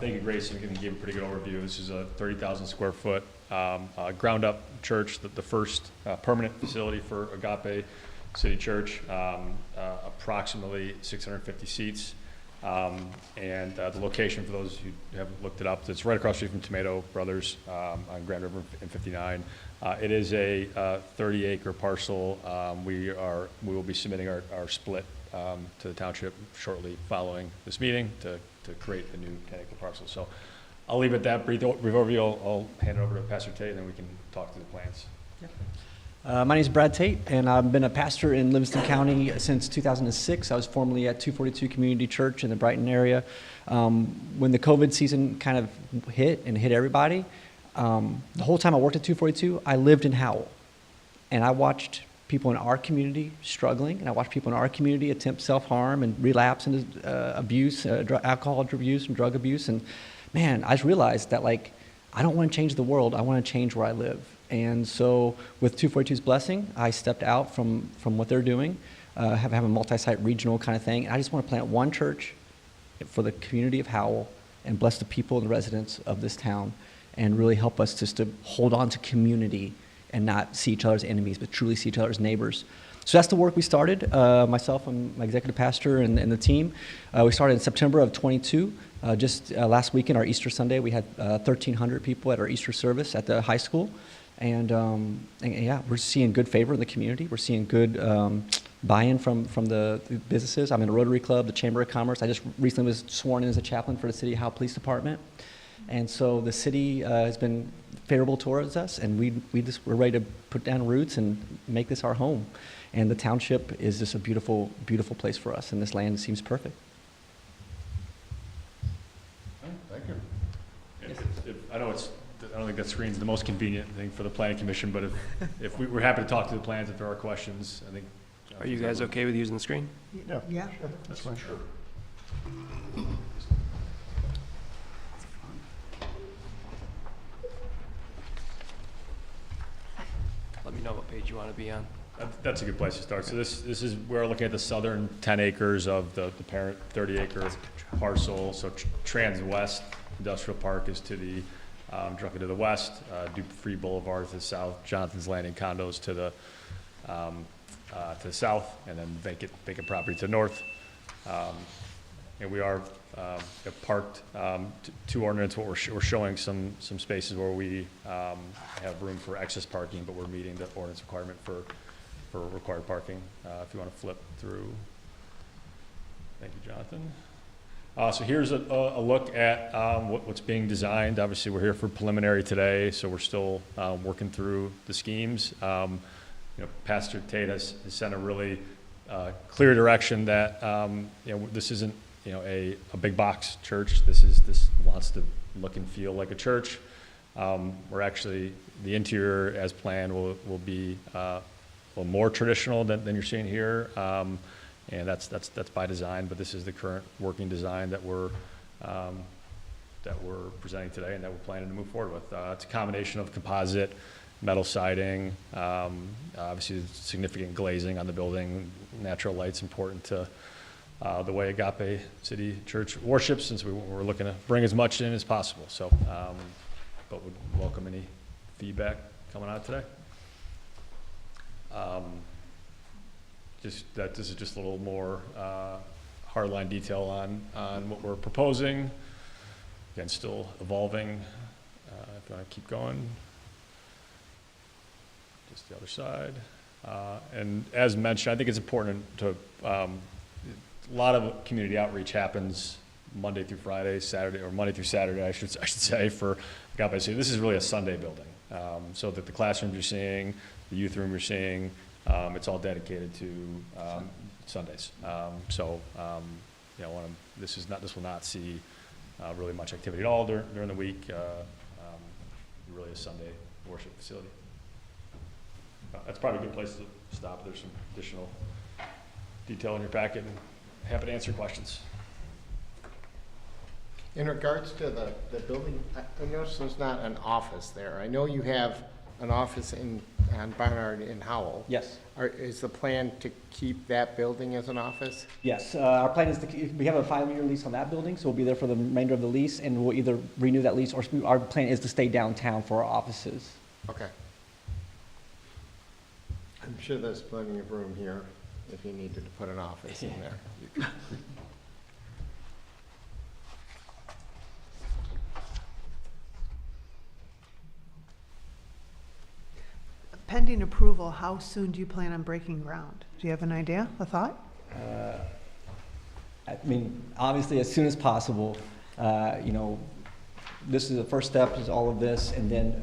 you, Grace. You gave a pretty good overview. This is a 30,000 square foot ground up church, the first permanent facility for Agape City Church, approximately 650 seats. And the location, for those who haven't looked it up, it's right across the street from Tomato Brothers on Grand River in 59. It is a 30-acre parcel. We will be submitting our split to the township shortly following this meeting to create the new 10-acre parcel. So I'll leave it at that brief overview. I'll hand it over to Pastor Tate, and then we can talk through the plans. My name is Brad Tate, and I've been a pastor in Livingston County since 2006. I was formerly at 242 Community Church in the Brighton area. When the COVID season kind of hit everybody, the whole time I worked at 242, I lived in Howell. And I watched people in our community struggling, and I watched people in our community attempt self-harm and relapse into abuse, alcohol abuse and drug abuse. And man, I just realized that, like, I don't want to change the world, I want to change where I live. And so with 242's blessing, I stepped out from what they're doing, have a multi-site regional kind of thing. And I just want to plant one church for the community of Howell and bless the people and the residents of this town and really help us just to hold on to community and not see each other as enemies, but truly see each other as neighbors. So that's the work we started, myself and my executive pastor and the team. We started in September of 22. Just last weekend, our Easter Sunday, we had 1,300 people at our Easter service at the high school. And yeah, we're seeing good favor in the community. We're seeing good buy-in from the businesses. I'm in a Rotary Club, the Chamber of Commerce. I just recently was sworn in as a chaplain for the City Howell Police Department. And so the city has been favorable towards us, and we're ready to put down roots and make this our home. And the township is just a beautiful, beautiful place for us, and this land seems perfect. Thank you. I don't think that screen's the most convenient thing for the planning commission, but if we're happy to talk to the plans if there are questions, I think. Are you guys okay with using the screen? Yeah. Yeah. Sure, that's fine. Sure. Let me know what page you want to be on. That's a good place to start. So this is, we're looking at the southern 10 acres of the parent 30-acre parcel. So Trans West Industrial Park is to the, directly to the west, Dupree Boulevard to the south, Jonathan's Landing condos to the south, and then vacant property to the north. And we are parked to ordinance. What we're showing some spaces where we have room for excess parking, but we're meeting the ordinance requirement for required parking. If you want to flip through. Thank you, Jonathan. So here's a look at what's being designed. Obviously, we're here for preliminary today, so we're still working through the schemes. Pastor Tate has sent a really clear direction that this isn't a big box church. This wants to look and feel like a church. We're actually, the interior as planned will be a little more traditional than you're seeing here. And that's by design, but this is the current working design that we're presenting today and that we're planning to move forward with. It's a combination of composite, metal siding, obviously significant glazing on the building. Natural light's important to the way Agape City Church worships, since we're looking to bring as much in as possible. So, but would welcome any feedback coming out today. This is just a little more hardline detail on what we're proposing. Again, still evolving. If you want to keep going. Just the other side. And as mentioned, I think it's important to, a lot of community outreach happens Monday through Friday, Saturday, or Monday through Saturday, I should say, for Agape City. This is really a Sunday building. So that the classrooms you're seeing, the youth room you're seeing, it's all dedicated to Sundays. This will not see really much activity at all during the week. Really a Sunday worship facility. That's probably a good place to stop. There's some additional detail in your packet, and happy to answer questions. In regards to the building, I noticed there's not an office there. I know you have an office on Barnard in Howell. Yes. Is the plan to keep that building as an office? Yes, our plan is we have a 5-year lease on that building, so we'll be there for the remainder of the lease, and we'll either renew that lease or our plan is to stay downtown for our offices. Okay. I'm sure there's plenty of room here if you needed to put an office in there. Pending approval, how soon do you plan on breaking ground? Do you have an idea, a thought? I mean, obviously, as soon as possible. This is the first step, is all of this, and then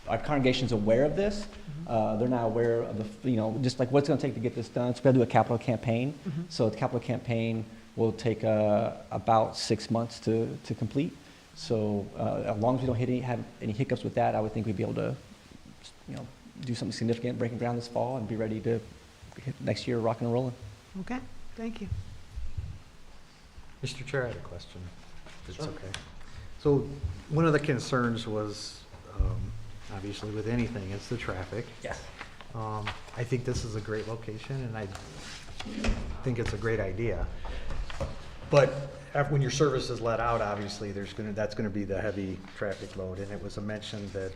our congregation's aware of this. They're not aware of just like what's going to take to get this done. So we have to do a capital campaign. So the capital campaign will take about 6 months to complete. So as long as we don't have any hiccups with that, I would think we'd be able to do something significant, breaking ground this fall, and be ready to hit next year rocking and rolling. Okay, thank you. Mr. Chair, I had a question. If it's okay. So one of the concerns was, obviously with anything, it's the traffic. Yes. I think this is a great location, and I think it's a great idea. But when your service is let out, obviously that's gonna be the heavy traffic load, and it was mentioned that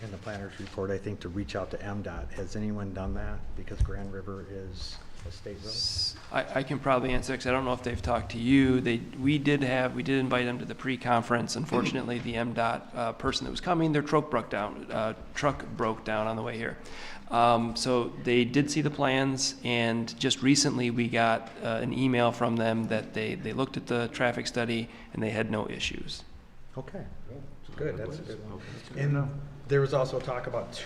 in the planner's report, I think, to reach out to MDOT. Has anyone done that? Because Grand River is a state road? I can probably answer, because I don't know if they've talked to you. We did invite them to the pre-conference. Unfortunately, the MDOT person that was coming, their truck broke down on the way here. So they did see the plans, and just recently we got an email from them that they looked at the traffic study and they had no issues. Okay, good, that's a good one. And there was also talk about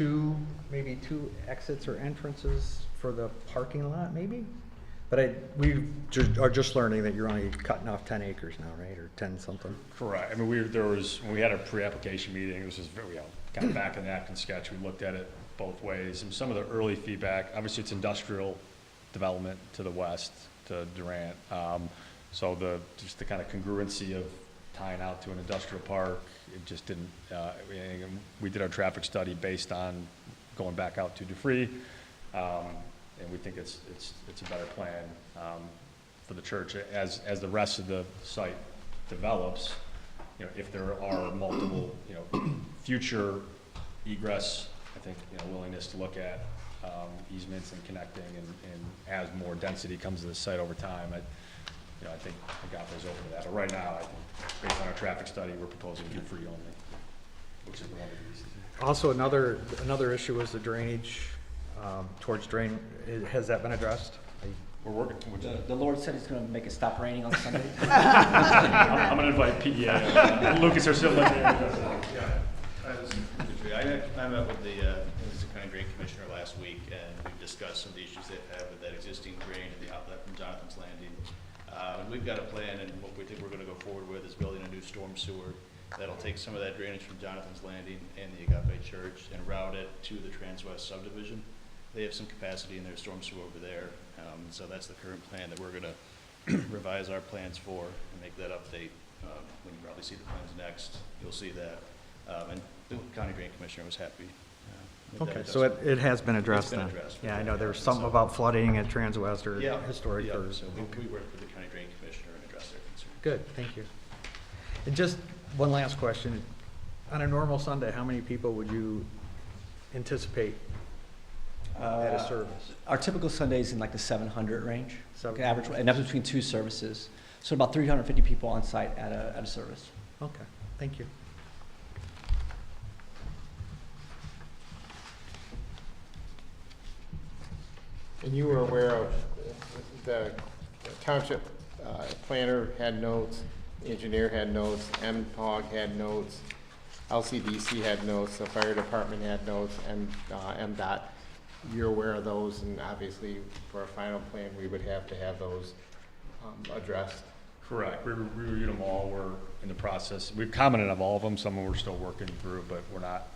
maybe two exits or entrances for the parking lot, maybe? But we are just learning that you're only cutting off 10 acres now, right, or 10 something? Correct. I mean, when we had our pre-application meeting, this was very, kind of back in the napkin sketch, we looked at it both ways. And some of the early feedback, obviously it's industrial development to the west, to Durant. So just the kind of congruency of tying out to an industrial park, it just didn't, we did our traffic study based on going back out to Dufree. And we think it's a better plan for the church as the rest of the site develops. If there are multiple, future egress, I think, willingness to look at easements and connecting, and as more density comes to the site over time, I think Agape's open to that. But right now, I think based on our traffic study, we're proposing Dufree only, which is the one that we Also, another issue was the drainage towards drain. Has that been addressed? We're working. The Lord said He's going to make it stop raining on Sunday. I'm going to invite PEA. Lucas, are still in there. I met with the Livingston County Drain Commissioner last week, and we've discussed some of the issues they've had with that existing drain and the outlet from Jonathan's Landing. And we've got a plan, and what we think we're going to go forward with is building a new storm sewer that'll take some of that drainage from Jonathan's Landing and the Agape Church and route it to the Transwest subdivision. They have some capacity in their storm sewer over there, so that's the current plan that we're going to revise our plans for and make that update. When you probably see the plans next, you'll see that. And the County Drain Commissioner was happy. With Okay, that so it has been addressed It's been then? addressed. Yeah, I know there was something about flooding at Transwest or historic. Yeah, or- so we worked with the County Drain Commissioner and addressed their concern. Good, thank you. And just one last question. On a normal Sunday, how many people would you anticipate at a service? Our typical Sunday is in like the 700 range, 700. average, and that's between two services. So about 350 people on site at a service. Okay, thank you. And you were aware of the township planner had notes, engineer had notes, MPOG had notes, LCDC had notes, the fire department had notes, and MDOT. You're aware of those, and obviously for a final plan, we would have to have those addressed. Correct. We reviewed them all. We're in the process. We've commented on all of them. Some of them we're still working through, but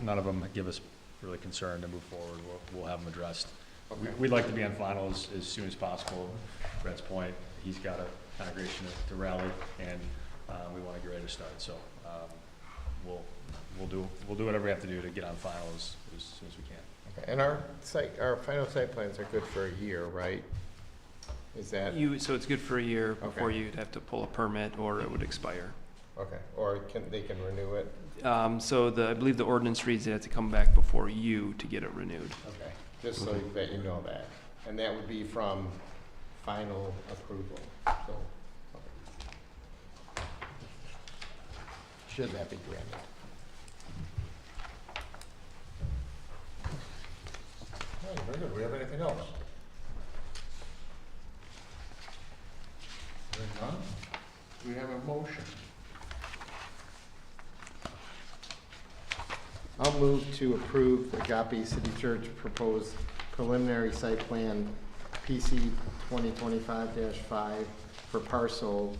none of them give us really concern to move forward. We'll have them addressed. Okay. We'd like to be on final as soon as possible. Brett's point, he's got a congregation to rally, and we want to get ready to start. So we'll do whatever we have to do to get on final as soon as we can. Okay. And our final site plans are good for a year, right? Is that? So it's good for a year before Okay. you'd have to pull a permit or it would expire. Okay, or they can renew it? So I believe the ordinance reads they have to come back before you to get it renewed. Okay, just so that you know that. And that would be from final approval, so. Okay. Should that be granted? All right, very good. Do we have anything else? Hearing none, do we have a motion? I'll move to approve Agape City Church proposed preliminary site plan PC 2025-5 for parcel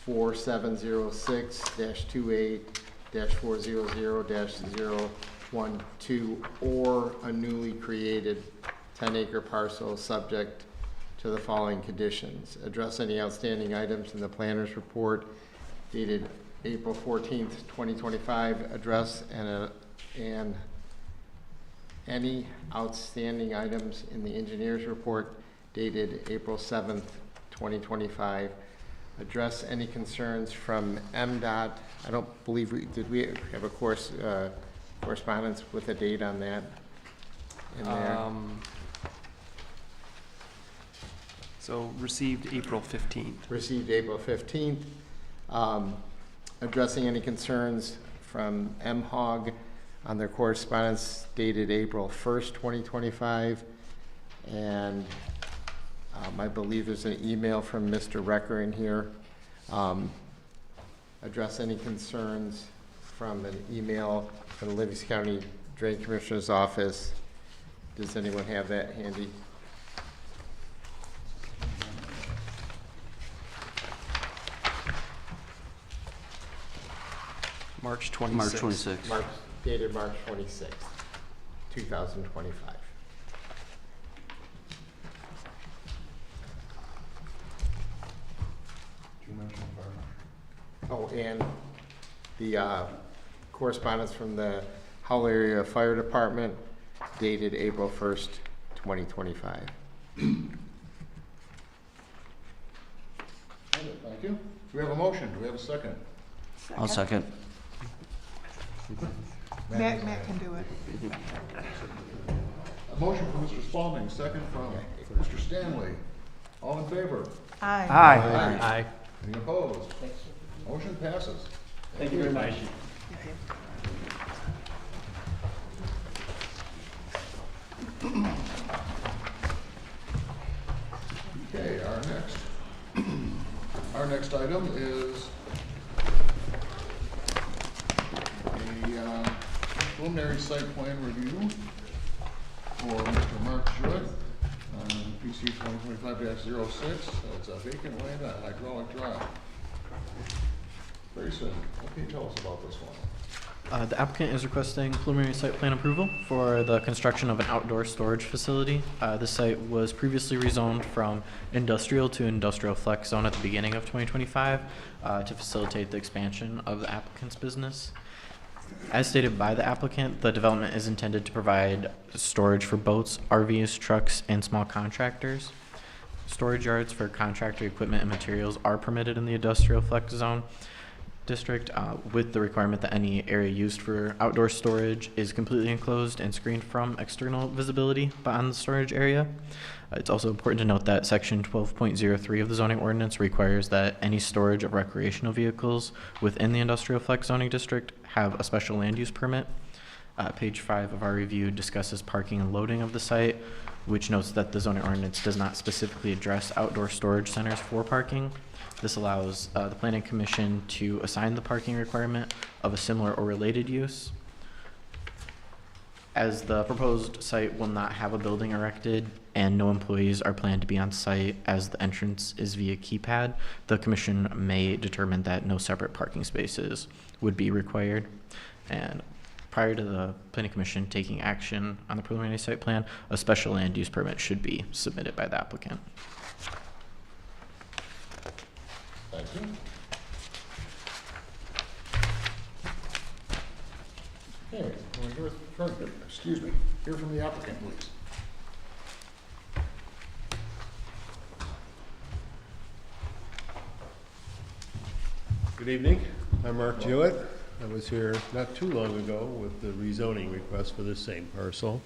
4706-28-400-012 or a newly created 10-acre parcel subject to the following conditions. Address any outstanding items in the planner's report dated April 14th, 2025. Address and any outstanding items in the engineer's report dated April 7th, 2025. Address any concerns from MDOT. I don't believe did we have a correspondence with a date on that in there? So received April 15th. Received April 15th. Addressing any concerns from MHOG on their correspondence dated April 1st, 2025. And I believe there's an email from Mr. Recker in here. Address any concerns from an email from the Livingston County Drain Commissioner's Office. Does anyone have that handy? March 26th. March 26th. Dated March 26th, 2025. Did you mention fire? Oh, and the correspondence from the Howell Area Fire Department dated April 1st, 2025. Thank you. Do we have a motion? Do we have a second? I'll second. Matt can do it. A motion from Mr. Spalding, second from Mr. Stanley. All in favor? Aye. Aye. Any opposed? Motion passes. Thank you very much. Okay, our next item is a preliminary site plan review for Mr. Mark Jewett on PC 2025-06. It's a vacant land on Hydraulic Drive. Grayson, what can you tell us about this one? The applicant is requesting preliminary site plan approval for the construction of an outdoor storage facility. The site was previously rezoned from industrial to industrial flex zone at the beginning of 2025 to facilitate the expansion of the applicant's business. As stated by the applicant, the development is intended to provide storage for boats, RVs, trucks, and small contractors. Storage yards for contractor equipment and materials are permitted in the industrial flex zone district with the requirement that any area used for outdoor storage is completely enclosed and screened from external visibility beyond the storage area. It's also important to note that section 12.03 of the zoning ordinance requires that any storage of recreational vehicles within the industrial flex zoning district have a special land use permit. Page 5 of our review discusses parking and loading of the site, which notes that the zoning ordinance does not specifically address outdoor storage centers for parking. This allows the Planning Commission to assign the parking requirement of a similar or related use. As the proposed site will not have a building erected and no employees are planned to be on site as the entrance is via keypad, the Commission may determine that no separate parking spaces would be required. And prior to the Planning Commission taking action on the preliminary site plan, a special land use permit should be submitted by the applicant. Thank you. Okay, we'll hear from the applicant, please. Good evening. I'm Mark Jewett. I was here not too long ago with the rezoning request for this same parcel.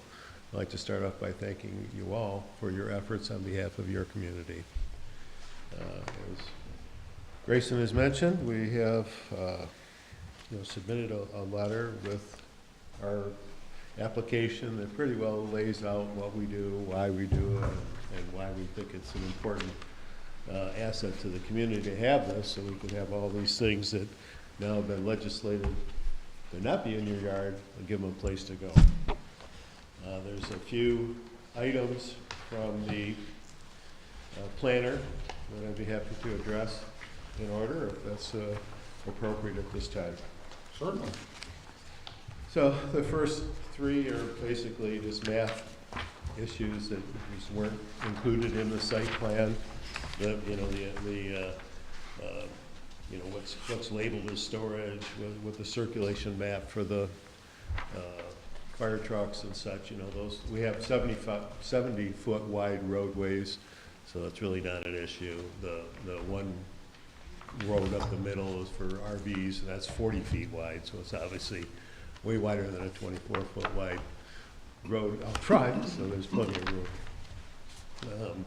I'd like to start off by thanking you all for your efforts on behalf of your community. As Grayson has mentioned, we have submitted a letter with our application that pretty well lays out what we do, why we do it, and why we think it's an important asset to the community to have this, so we can have all these things that now have been legislated to not be in your yard and give them a place to go. There's a few items from the planner that I'd be happy to address in order, if that's appropriate at this time. Certainly. So the first three are basically just math issues that just weren't included in the site plan. What's labeled as storage with the circulation map for the fire trucks and such. Those we have 70-foot wide roadways, so that's really not an issue. The one road up the middle is for RVs, and that's 40 feet wide, so it's obviously way wider than a 24-foot wide road out front, so there's plenty of room.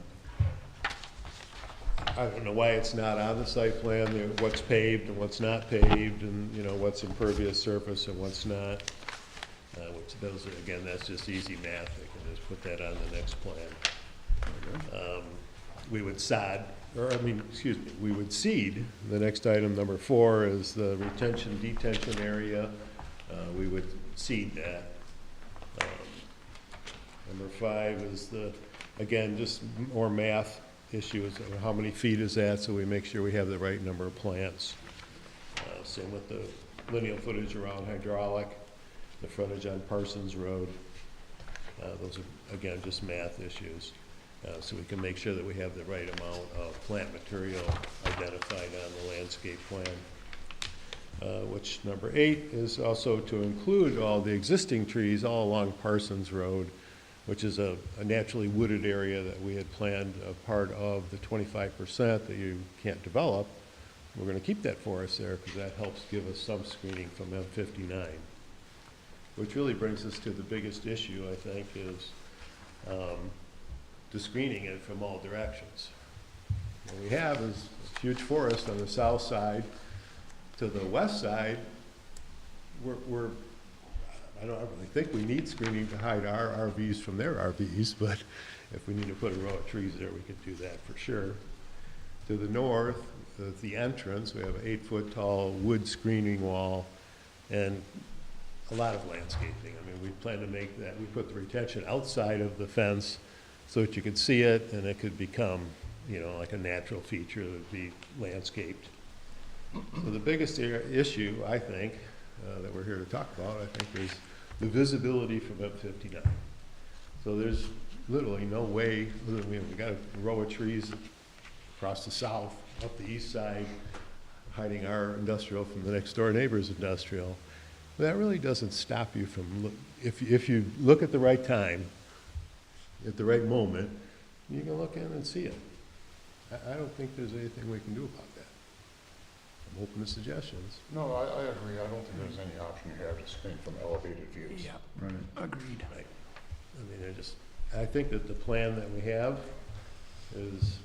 I don't know why it's not on the site plan, you know, what's paved and what's not paved, and, you know, what's impervious surface and what's not. Which those are, again, that's just easy math, they can just put that on the next plan. We would sod, or, I mean, excuse me, we would seed. The next item, number 4, is the retention detention area. We would seed that. Number 5 is the, again, just more math issues, how many feet is that, so we make sure we have the right number of plants. Same with the lineal footage around hydraulic, the frontage on Parsons Road. Those are, again, just math issues. So we can make sure that we have the right amount of plant material identified on the landscape plan. Which number 8 is also to include all the existing trees all along Parsons Road, which is a naturally wooded area that we had planned a part of the 25% that you can't develop. We're going to keep that forest there because that helps give us some screening from M59. Which really brings us to the biggest issue, I think, is the screening it from all directions. What we have is a huge forest on the south side. To the west side, I don't really think we need screening to hide our RVs from their RVs, but if we need to put a row of trees there, we could do that for sure. To the north, the entrance, we have an 8-foot tall wood screening wall and a lot of landscaping. I mean, we plan to make that, we put the retention outside of the fence so that you could see it and it could become, you know, like a natural feature that would be landscaped. So the biggest issue, I think, that we're here to talk about, I think, is the visibility from M59. So there's literally no way, other than we got a row of trees across the south, up the east side, hiding our industrial from the next door neighbor's industrial. But that really doesn't stop you from, if you look at the right time, at the right moment, you can look in and see it. I don't think there's anything we can do about that. I'm open to suggestions. No, I agree. I don't think there's any option you have to screen from elevated views. Yeah, agreed. Right. I mean, I think that the plan that we have is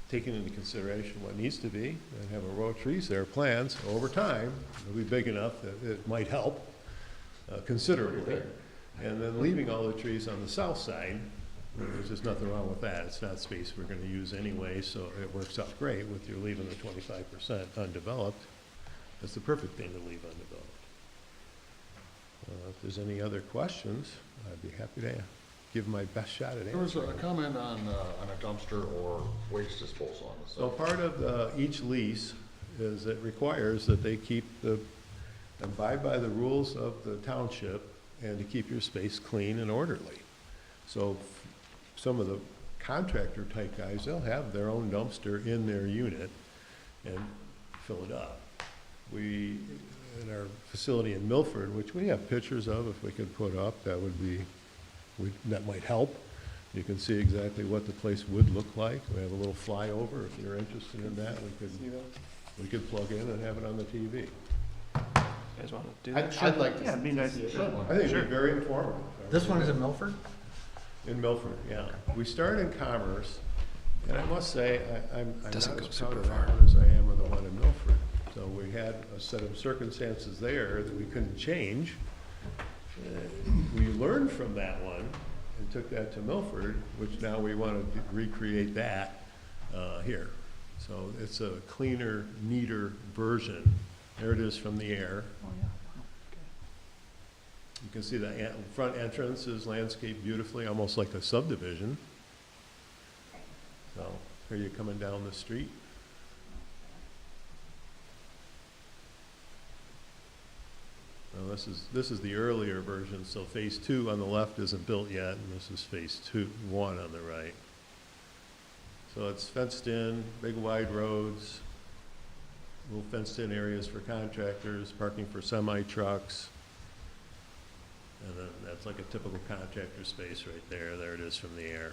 taking into consideration what needs to be, and have a row of trees there, plants, over time, it'll be big enough that it might help considerably. And then leaving all the trees on the south side, there's just nothing wrong with that. It's not space we're gonna use anyway, so it works out great with you leaving the 25% undeveloped. That's the perfect thing to leave undeveloped. If there's any other questions, I'd be happy to give my best shot at There was answering. a comment on a dumpster or waste disposal on the site. So part of each lease is it requires that they abide by the rules of the township and to keep your space clean and orderly. So some of the contractor type guys, they'll have their own dumpster in their unit and fill it up. We, in our facility in Milford, which we have pictures of, if we could put up, that would be, that might help. You can see exactly what the place would look like. We have a little flyover, if you're interested in that, we could plug in and have it on the TV. You guys want to do that? I'd like to. Yeah, it'd be nice. I think it'd be very informative. This one is in Milford? In Milford, yeah. We started in Commerce, and I must say, I'm not Doesn't go as proud of super that far. one as I am of the one in Milford. So we had a set of circumstances there that we couldn't change. We learned from that one and took that to Milford, which now we want to recreate that here. So it's a cleaner, neater version. There it is from the air. You can see the front entrance is landscaped beautifully, almost like a subdivision. So here you're coming down the street. Now this is the earlier version, so phase 2 on the left isn't built yet, and this is phase 1 on the right. So it's fenced in, big wide roads, little fenced in areas for contractors, parking for semi-trucks. And then that's like a typical contractor space right there. There it is from the air.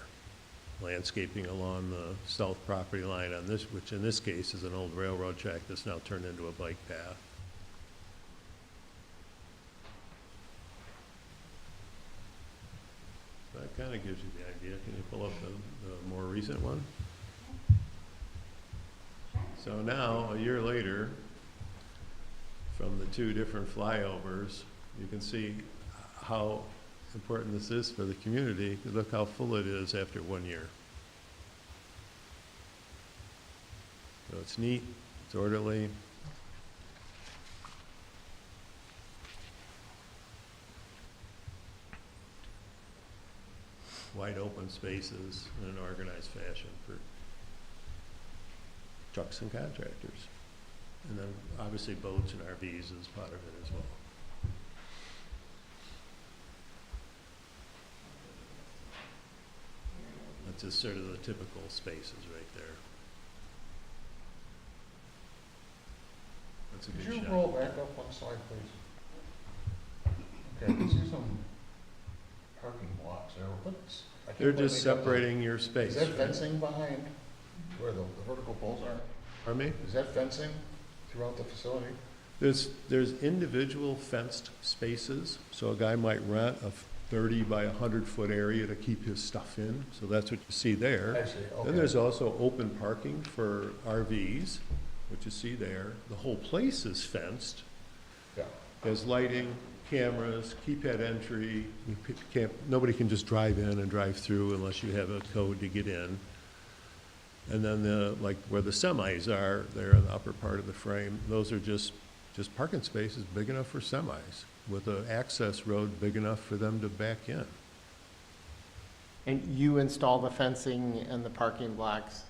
Landscaping along the south property line on this, which in this case is an old railroad track that's now turned into a bike path. That kind of gives you the idea. Can you pull up the more recent one? So now, a year later, from the two different flyovers, you can see how important this is for the community. Look how full it is after 1 year. So it's neat, it's orderly. Wide open spaces in an organized fashion for trucks and contractors. And then obviously boats and RVs is part of it as well. That's just sort of the typical spaces right there. That's a Could good you shot. roll back up one slide, please? Okay, I can see some parking blocks there. What's? I can't They're quite just make out the- separating your space. Is that right? fencing behind where the vertical poles are? Pardon me? Is that fencing throughout the facility? There's individual fenced spaces, so a guy might rent a 30 by 100-foot area to keep his stuff in, so that's what you see there. I see, okay. Then there's also open parking for RVs, which you see there. The whole place is fenced. Yeah. There's lighting, cameras, keypad entry. Nobody can just drive in and drive through unless you have a code to get in. And then like where the semis are, there in the upper part of the frame, those are just parking spaces big enough for semis with an access road big enough for them to back in. And you install the fencing and the parking blocks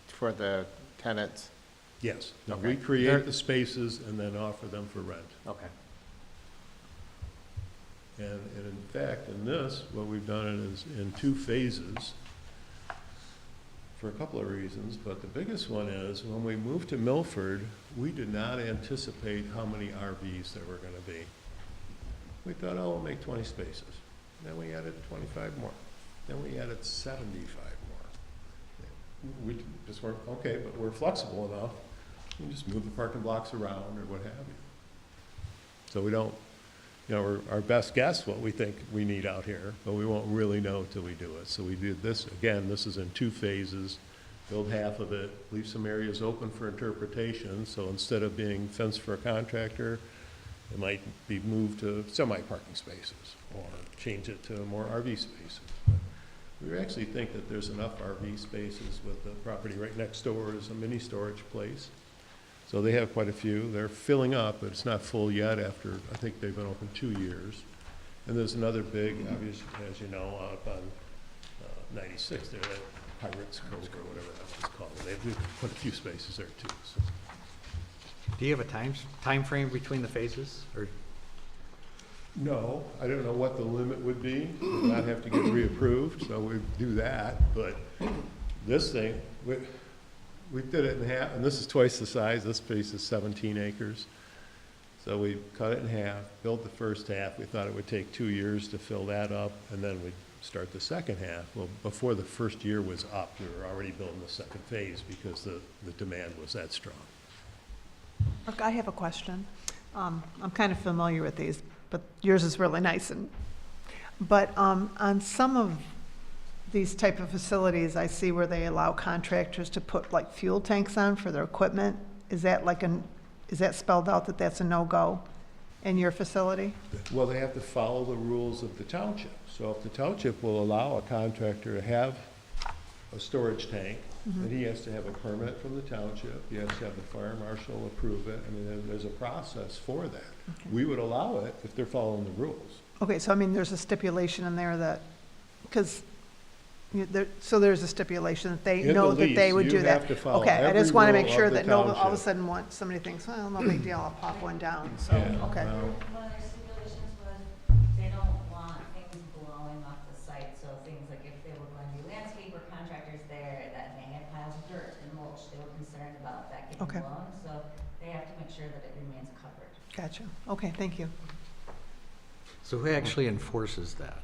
for the tenants? Yes. Now, Okay. we create the spaces and then offer them for rent. Okay. And in fact, in this, what we've done is in 2 phases for a couple of reasons, but the biggest one is when we moved to Milford, we did not anticipate how many RVs there were going to be. We thought, oh, we'll make 20 spaces. Then we added 25 more. Then we added 75 more. We just weren't, okay, but we're flexible enough. We can just move the parking blocks around or what have you. So we don't, you know, our best guess what we think we need out here, but we won't really know till we do it. So we did this, again, this is in 2 phases. Build half of it, leave some areas open for interpretation. So instead of being fenced for a contractor, it might be moved to semi-parking spaces or change it to more RV spaces. But we actually think that there's enough RV spaces with the property right next door is a mini storage place. So they have quite a few. They're filling up, but it's not full yet after, I think they've been open 2 years. And there's another big, obviously, as you know, up on 96 there, that Pirates Cove or whatever that was called. They've put a few spaces there too. So. Do you have a time frame between the phases, or? No, I don't know what the limit would be. We'd not have to get reapproved, so we'd do that. But this thing, we did it in half, and this is twice the size. This piece is 17 acres. So we cut it in half, built the first half. We thought it would take 2 years to fill that up, and then we'd start the second half. Well, before the first year was up, we were already building the second phase because the demand was that strong. Mark, I have a question. I'm kind of familiar with these, but yours is really nice. But on some of these type of facilities, I see where they allow contractors to put like fuel tanks on for their equipment. Is that is that spelled out that that's a no-go in your facility? Well, they have to follow the rules of the township. So if the township will allow a contractor to have a storage tank, then he has to have a permit from the township. He has to have the fire marshal approve it. I mean, there's a process for that. Okay. We would allow it if they're following the rules. Okay, so I mean, there's a stipulation in there that, because, so there's a stipulation that they In the know that they lease, would you do that. have to follow Okay, I every just want to rule make sure of the that no, all of a township. sudden somebody thinks, well, no big deal, I'll pop one down, so, Yeah, okay. well, One of their stipulations was they don't want things blowing off the site, so things like if they were going to be landscaper contractors there that may have piles of dirt and mulch, they were concerned about that getting Okay. blown, so they have to make sure that it remains covered. Gotcha. Okay, thank you. So who actually enforces that?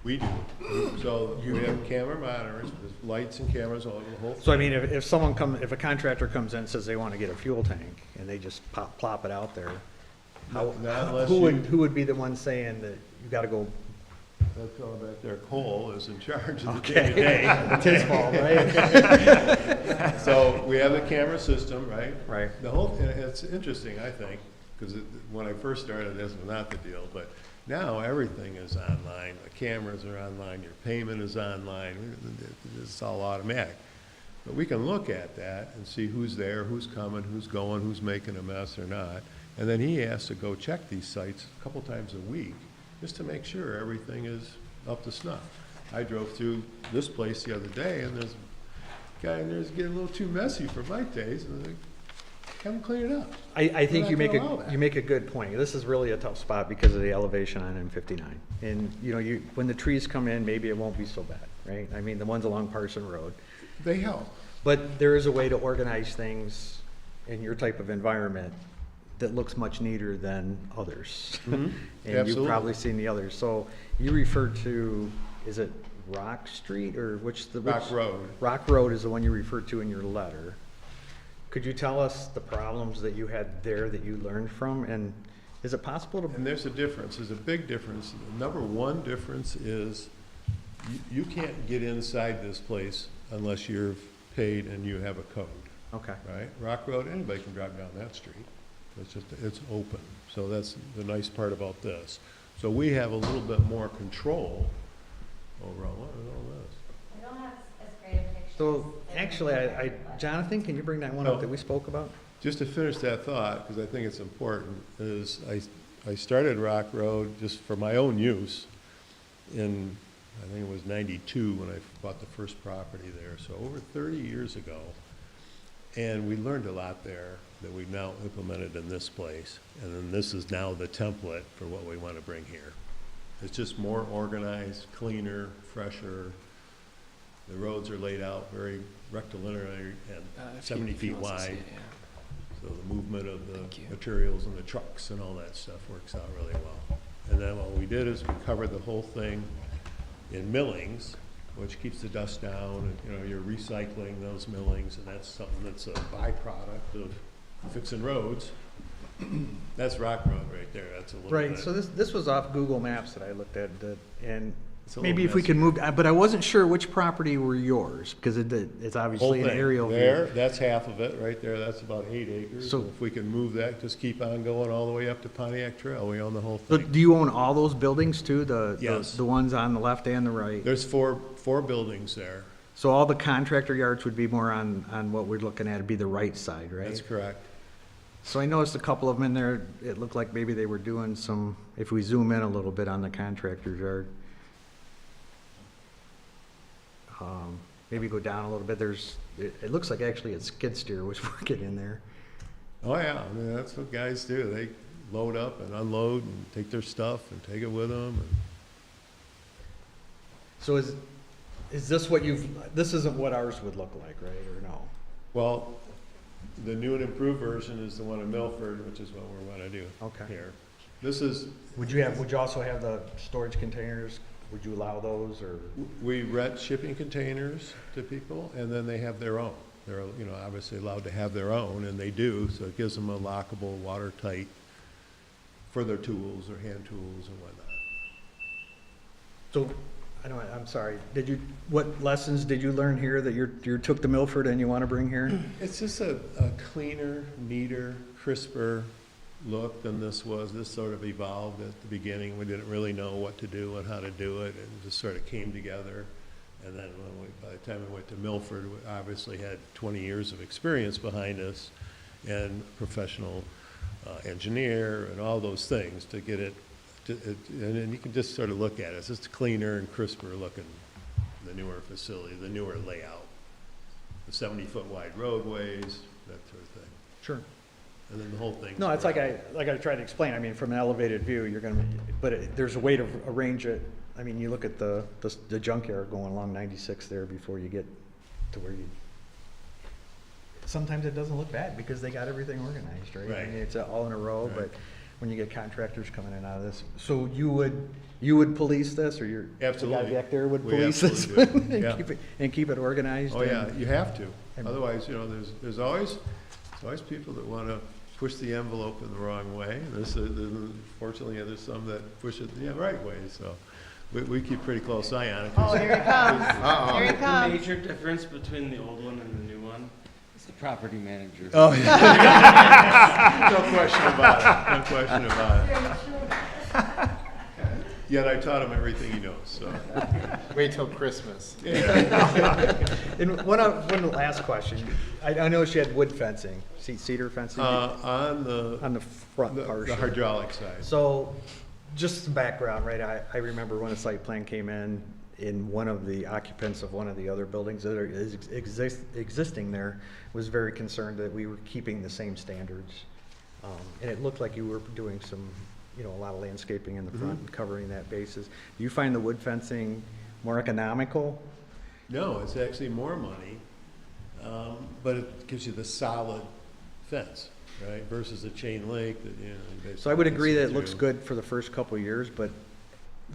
We do. So we have camera monitors, there's lights and cameras all over the whole. So I mean, if a contractor comes in and says they want to get a fuel tank, and they just plop it out there, Not unless who you- would be the one saying that you gotta go That fellow back there, Cole, is in charge of the Okay. day-to-day. It's his fault, right? So we have the camera system, right? Right. The whole, and it's interesting, I think, because when I first started, this was not the deal, but now everything is online. The cameras are online, your payment is online, it's all automatic. But we can look at that and see who's there, who's coming, who's going, who's making a mess or not. And then he has to go check these sites a couple times a week, just to make sure everything is up to snuff. I drove through this place the other day, and there's a guy in there that's getting a little too messy for my taste, and I was like, have him clean it up. I think not you make gonna allow that. you make a good point. This is really a tough spot because of the elevation on M59. And, you know, when the trees come in, maybe it won't be so bad, right? I mean, the ones along Parson Road. They help. But there is a way to organize things in your type of environment that looks much neater than others. Mhm. And you've Absolutely. probably seen the others. So you referred to, is it Rock Street or Rock Road. Rock Road is the one you referred to in your letter. Could you tell us the problems that you had there that you learned from? And is it possible to? And there's a difference, there's a big difference. Number one difference is you can't get inside this place unless you're paid and you have a code. Okay. Right? Rock Road, anybody can drive down that street. It's open. So that's the nice part about this. So we have a little bit more control over all this. I don't have as great a picture. So actually, Jonathan, can you bring that one up that we spoke about? Just to finish that thought, because I think it's important, is I started Rock Road just for my own use in, I think it was 92 when I bought the first property there, so over 30 years ago. And we learned a lot there that we've now implemented in this place. And then this is now the template for what we want to bring here. It's just more organized, cleaner, fresher. The roads are laid out very rectilinear and 70 feet wide. So the movement of the materials and the trucks and all that stuff works out really well. And then what we did is we covered the whole thing in millings, which keeps the dust down, and, you know, you're recycling those millings, and that's something that's a byproduct of fixing roads. That's Rock Road right there, that's a little bit. Right, so this was off Google Maps that I looked at, and It's a maybe little if we messy. could move, but I wasn't sure which property were yours, because it's Whole obviously an thing. aerial view. There, that's half of it, right there, that's about 8 acres. So- And if we can move that, just keep on going all the way up to Pontiac Trail, we own the whole So thing. do you own all those buildings too, Yes. the ones on the left and the right? There's four buildings there, So all the contractor yards would be more on what we're looking at, would be the right side, right? that's correct. So I noticed a couple of them in there, it looked like maybe they were doing some, if we zoom in a little bit on the contractor's yard. Maybe go down a little bit, it looks like actually a skid steer was working in there. Oh, yeah, I mean, that's what guys do, they load up and unload and take their stuff and take it with them. So is this what this isn't what ours would look like, right, or no? Well, the new and improved version is the one in Milford, which is what we want to do Okay. here. This is, Would you also have the storage containers? Would you allow those, or? we rent shipping containers to people, and then they have their own. They're, you know, obviously allowed to have their own, and they do, so it gives them a lockable, watertight for their tools, their hand tools and whatnot. So, I'm sorry, what lessons did you learn here that you took to Milford and you want to bring here? It's just a cleaner, neater, crisper look than this was. This sort of evolved at the beginning. We didn't really know what to do and how to do it. It just sort of came together. And then by the time we went to Milford, we obviously had 20 years of experience behind us and professional engineer and all those things to get it. And then you can just sort of look at it. It's just cleaner and crisper looking, the newer facility, the newer layout. The 70-foot wide roadways, that sort of thing. Sure. And then the whole thing. No, it's like I tried to explain, I mean, from an elevated view, there's a way to arrange it. I mean, you look at the junkyard going along 96 there before you get to where you, sometimes it doesn't look bad because they got everything organized, right? I Right. mean, it's all in a row, Right. but when you get contractors coming in and out of this, so you would police this, or the Absolutely. guy back there would We police this? absolutely do. and Yeah. keep it organized? Oh, yeah, and- you have to. and- Otherwise, you know, there's always people that want to push the envelope in the wrong way. Fortunately, there's some that push it the right way, so We keep pretty close eye on it. Oh, here he comes. Uh-oh. Here he The comes. major difference between the old one and the new one is the property manager. Oh, yeah. No question about it, no question about it. Yet I taught him everything he knows, so. Wait till Christmas. And one last question. I know she had wood fencing, cedar fencing. On the front portion. the hydraulic side. So, just some background, right? I remember when a site plan came in one of the occupants of one of the other buildings that is existing there was very concerned that we were keeping the same standards. And it looked like you were doing some, a lot of landscaping in the front and covering that basis. Do you find the wood fencing more economical? No, it's actually more money, but it gives you the solid fence, right? Versus a chain link that, you So I would agree that it basically looks see good for the first couple of years, but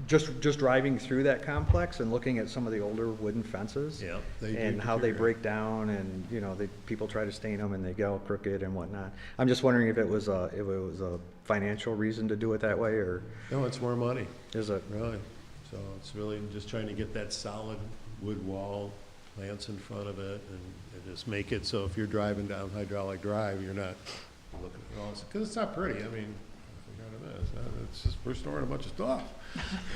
just driving through that complex and looking at some of the older wooden fences. Yeah, they do And how they deteriorate. break down and, people try to stain them and they get all crooked and whatnot. I'm just wondering if it was a financial reason to do it that way, or through. No, it's more money, is it? really. So it's really just trying to get that solid wood wall, plants in front of it, and just make it so if you're driving down Hydraulic Drive, you're not looking at all, because it's not pretty. I mean, it's just, we're storing a bunch of stuff.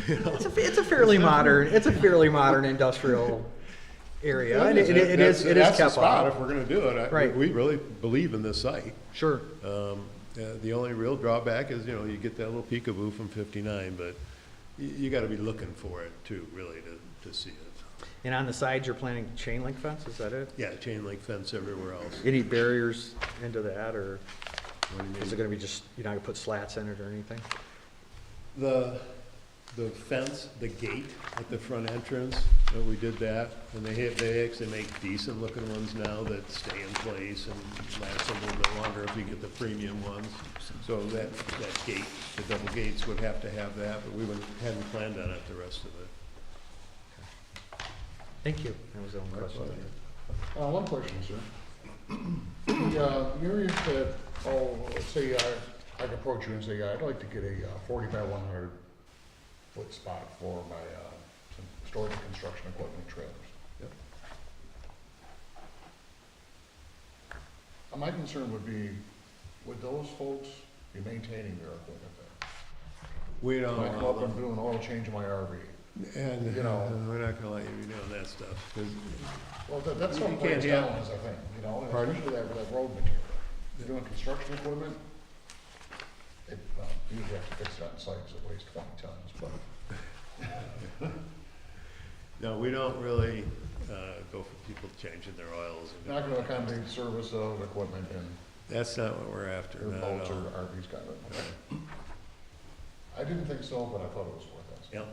It's a fairly modern industrial area. And it is That's the kept spot up. if we're gonna do it. Right. We really believe in this site. Sure. The only real drawback is, you get that little peekaboo from 59, but you gotta be looking for it too, really, to see it. And on the sides, you're planning chain link fence, is that it? Yeah, chain link fence everywhere else. Any barriers into that, or What do you mean? is it gonna be just, you're not gonna put slats in it or anything? The fence, the gate at the front entrance, we did that, and they actually make decent looking ones now that stay in place and last a little bit longer if you get the premium ones. So that gate, the double gates would have to have that, but we hadn't planned on it, the rest of it. Thank you. That was the only question. One question, sir. The areas that, let's say I could approach you and say, I'd like to get a 40 by 100 foot spot for my some storage and construction equipment trailers. Yep. My concern would be, would those folks be maintaining their equipment there? We don't When I come allow up and them. do an oil change in my RV. And, we're not gonna let you be doing that stuff, 'cause Well, that's You what can't breaks have- down as a thing, Pardon? especially that road material. If you're doing construction equipment, you usually have to fix it on site because it weighs 20 tons, but. no, we don't really, go for people changing their oils. You're not gonna accommodate service of equipment and That's not what we're after, your not at boats or all. RVs got it. I didn't think so, but I thought it was worth it. Yep.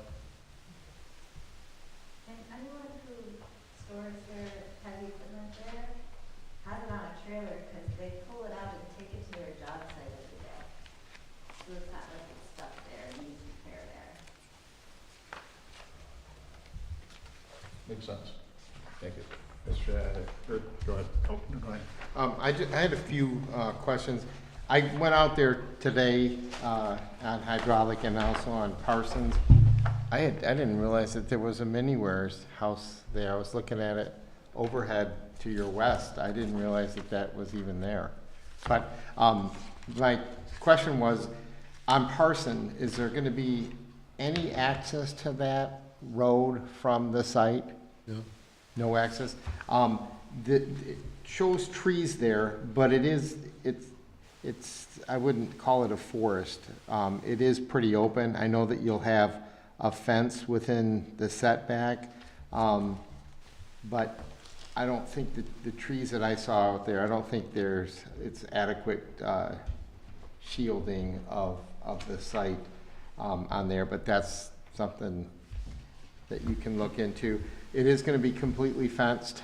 And anyone who stores their heavy equipment there has it on a trailer because they pull it out and take it to their job site every day. So it's not like it's stuck there and needs repair there. Makes sense. Thank you. Go ahead. Oh, go ahead. I had a few questions. I went out there today on Hydraulic and also on Parsons. I didn't realize that there was a Mini-Wares house there. I was looking at it overhead to your west. I didn't realize that was even there. But my question was, on Parson, is there going to be any access to that road from the site? No. No access? It shows trees there, but it's, I wouldn't call it a forest. It is pretty open. I know that you'll have a fence within the setback, but I don't think that the trees that I saw out there, I don't think it's adequate shielding of the site on there, but that's something that you can look into. It is gonna be completely fenced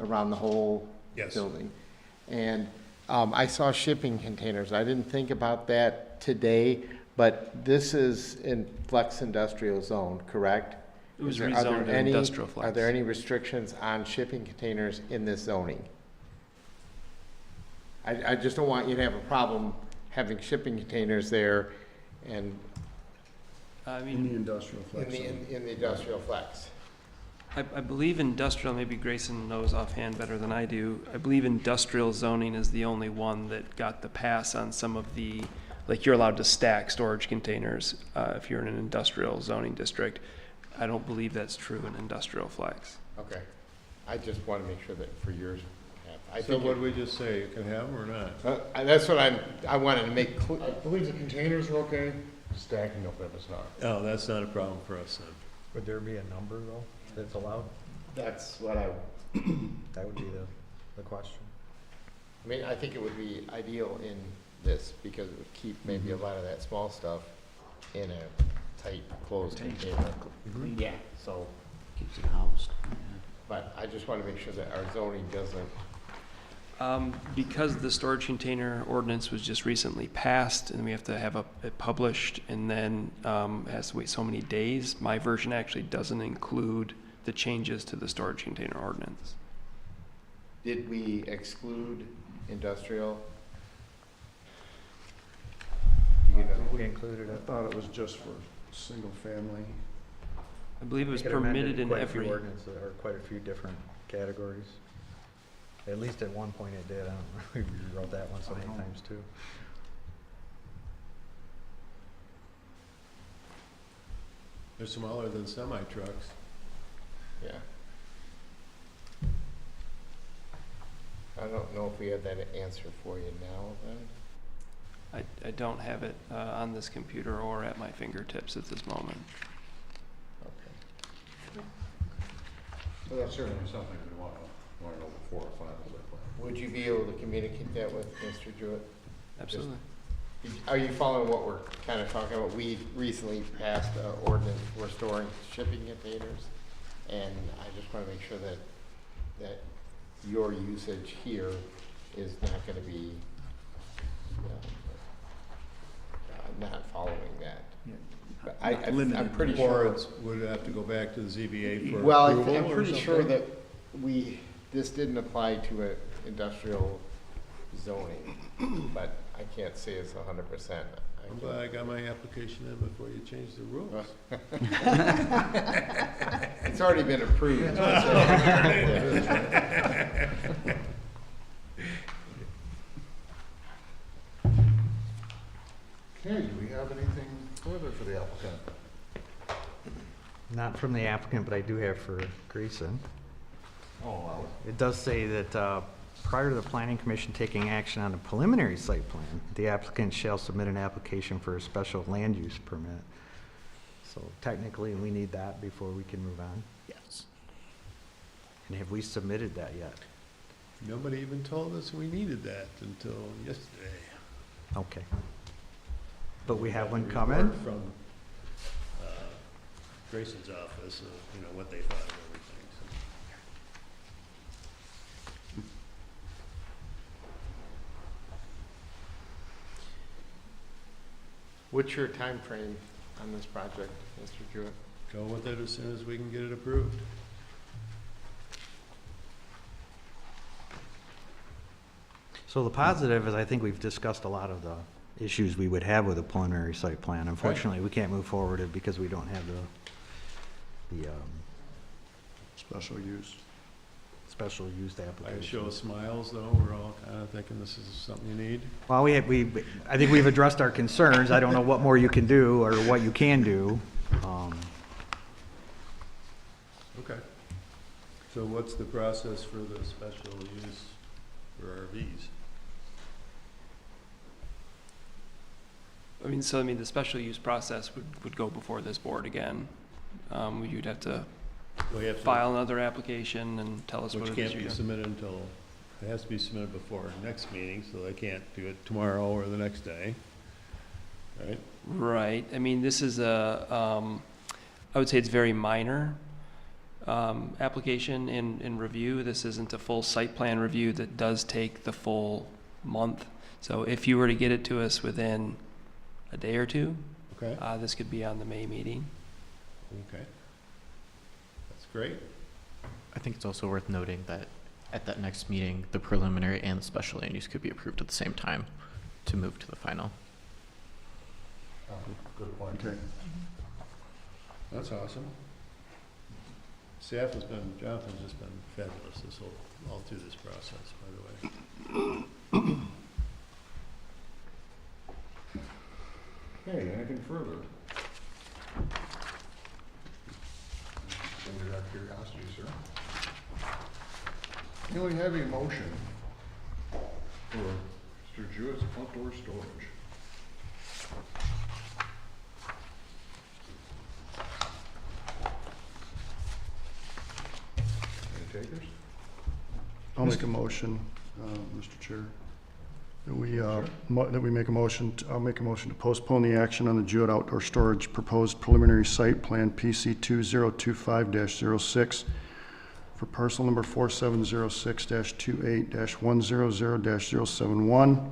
around the whole Yes. building. And I saw shipping containers. I didn't think about that today, but this is in flex industrial zone, correct? It was Are there rezoned to any- industrial flex. Are there any restrictions on shipping containers in this zoning? I just don't want you to have a problem having shipping containers there and I In the mean, industrial flex zone. In the industrial flex. I believe industrial, maybe Grayson knows offhand better than I do. I believe industrial zoning is the only one that got the pass on some of the, like you're allowed to stack storage containers if you're in an industrial zoning district. I don't believe that's true in industrial flex. Okay. I just want to make sure that for yours. I So think what did we just say, you can have them or not? that's what I wanted to make clear. I believe the containers are okay, stacking up if it's not. Oh, that's not a problem for us then. Would there be a number though that's allowed? That's what I That would be the question. I mean, I think it would be ideal in this because it would keep maybe a lot of that small stuff in a tight, closed container. Yeah, so, Keeps it housed. but I just want to make sure that our zoning doesn't, Because the storage container ordinance was just recently passed and we have to have it published and then has to wait so many days, my version actually doesn't include the changes to the storage container ordinance. did we exclude industrial? Do you know? We included I it. thought it was just for single family. I believe it was It amended permitted in quite a few every, ordinances, or quite a few different categories. At least at one point it did. I don't know, we rewrote that one so many times too. They're smaller than semi-trucks. Yeah. I don't know if we have that answer for you now then. I don't have it on this computer or at my fingertips at this moment. Okay. So that's certainly something we want to know before a final plan. Would you be able to communicate that with Mr. Jewett? Absolutely. Are you following what we're kind of talking about? We recently passed an ordinance for storing shipping containers, and I just want to make sure that your usage here is not going to be not following that. But I'm pretty sure. Boards would have to go back to the ZBA for Well, approval I'm or pretty sure something? that this didn't apply to an industrial zoning, but I can't say it's 100%. I'm glad I got my application in before you changed the rules. It's already been approved. Okay, do we have anything further for the applicant? Not from the applicant, but I do have for Grayson. Oh, wow. It does say that prior to the planning commission taking action on a preliminary site plan, the applicant shall submit an application for a special land use permit. So technically, we need that before we can move on. Yes. And have we submitted that yet? Nobody even told us we needed that until yesterday. Okay. But we have one Got a coming? report from Grayson's office, what they thought of everything. So. What's your time frame on this project, Mr. Jewett? Go with it as soon as we can get it approved. So the positive is I think we've discussed a lot of the issues we would have with a preliminary site plan. Unfortunately, we can't move forward because we don't have the Special use. special use I application. show smiles though, we're all kind of thinking this is something you need. Well, I think we've addressed our concerns. I don't know what more you can do or what you can do. Okay. So what's the process for the special use for RVs? The special use process would go before this board again. You'd have to We have to- file another application and tell us what Which it is can't you be do. submitted until, it has to be submitted before our next meeting, so they can't do it tomorrow or the next day, right? Right, this is I would say it's very minor application in review. This isn't a full site plan review that does take the full month. So if you were to get it to us within a day or two, Okay. this could be on the May meeting. Okay. That's great. I think it's also worth noting that at that next meeting, the preliminary and the special land use could be approved at the same time to move to the final. Good point. Okay. That's awesome. Staff has been, Jonathan's just been fabulous all through this process, by the way. Okay, anything further? Under our curiosity, sir. Can we have a motion for Mr. Jewett's outdoor storage? Any takers? I'll make a motion, Mr. Chair, that we, that we make a motion, I'll make a motion to postpone the action on the Jewett Outdoor Storage proposed preliminary site plan PC 2025-06 for parcel number 4706-28-100-071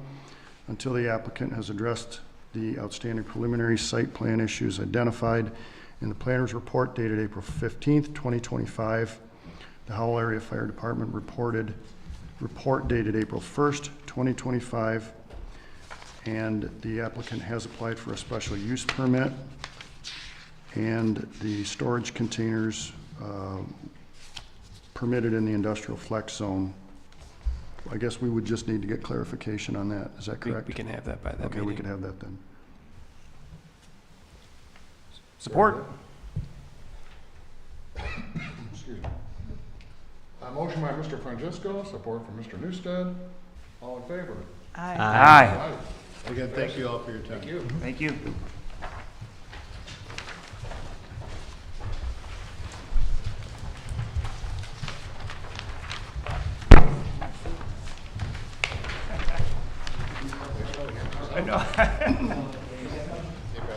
until the applicant has addressed the outstanding preliminary site plan issues identified in the planner's report dated April 15th, 2025. The Howell Area Fire Department report dated April 1st, 2025, and the applicant has applied for a special use permit, and the storage containers permitted in the industrial flex zone. I guess we would just need to get clarification on that. Is that correct? We can have that by that Okay, we meeting. could have that then. Support. Excuse me. Motion by Mr. Francisco, support from Mr. Newstead. All in favor? Aye. Aye. Again, thank you all for your time. Thank you. Thank you. I know.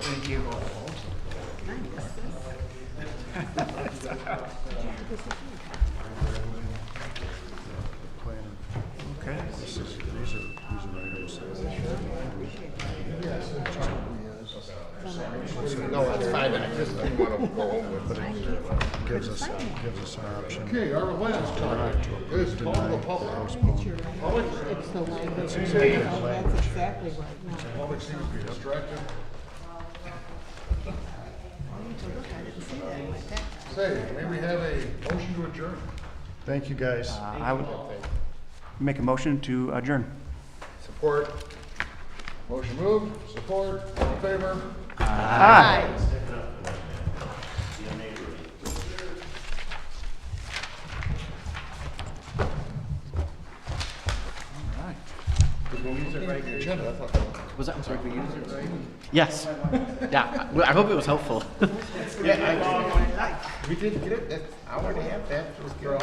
Thank you. Okay. These are items. No, that's fine, I just didn't want to go over it, but it Gives us an option. Okay, our last topic is call to the public. It's the language. That's exactly right. Public seems to be distracted. Say, may we have a motion to adjourn? Thank you, guys. I would make a motion to adjourn. Support. Motion moved, support, all in favor? Aye. Was that, I'm sorry, yes. Yeah, I hope it was helpful. Yeah, we did get it, that hour and a half, that was good.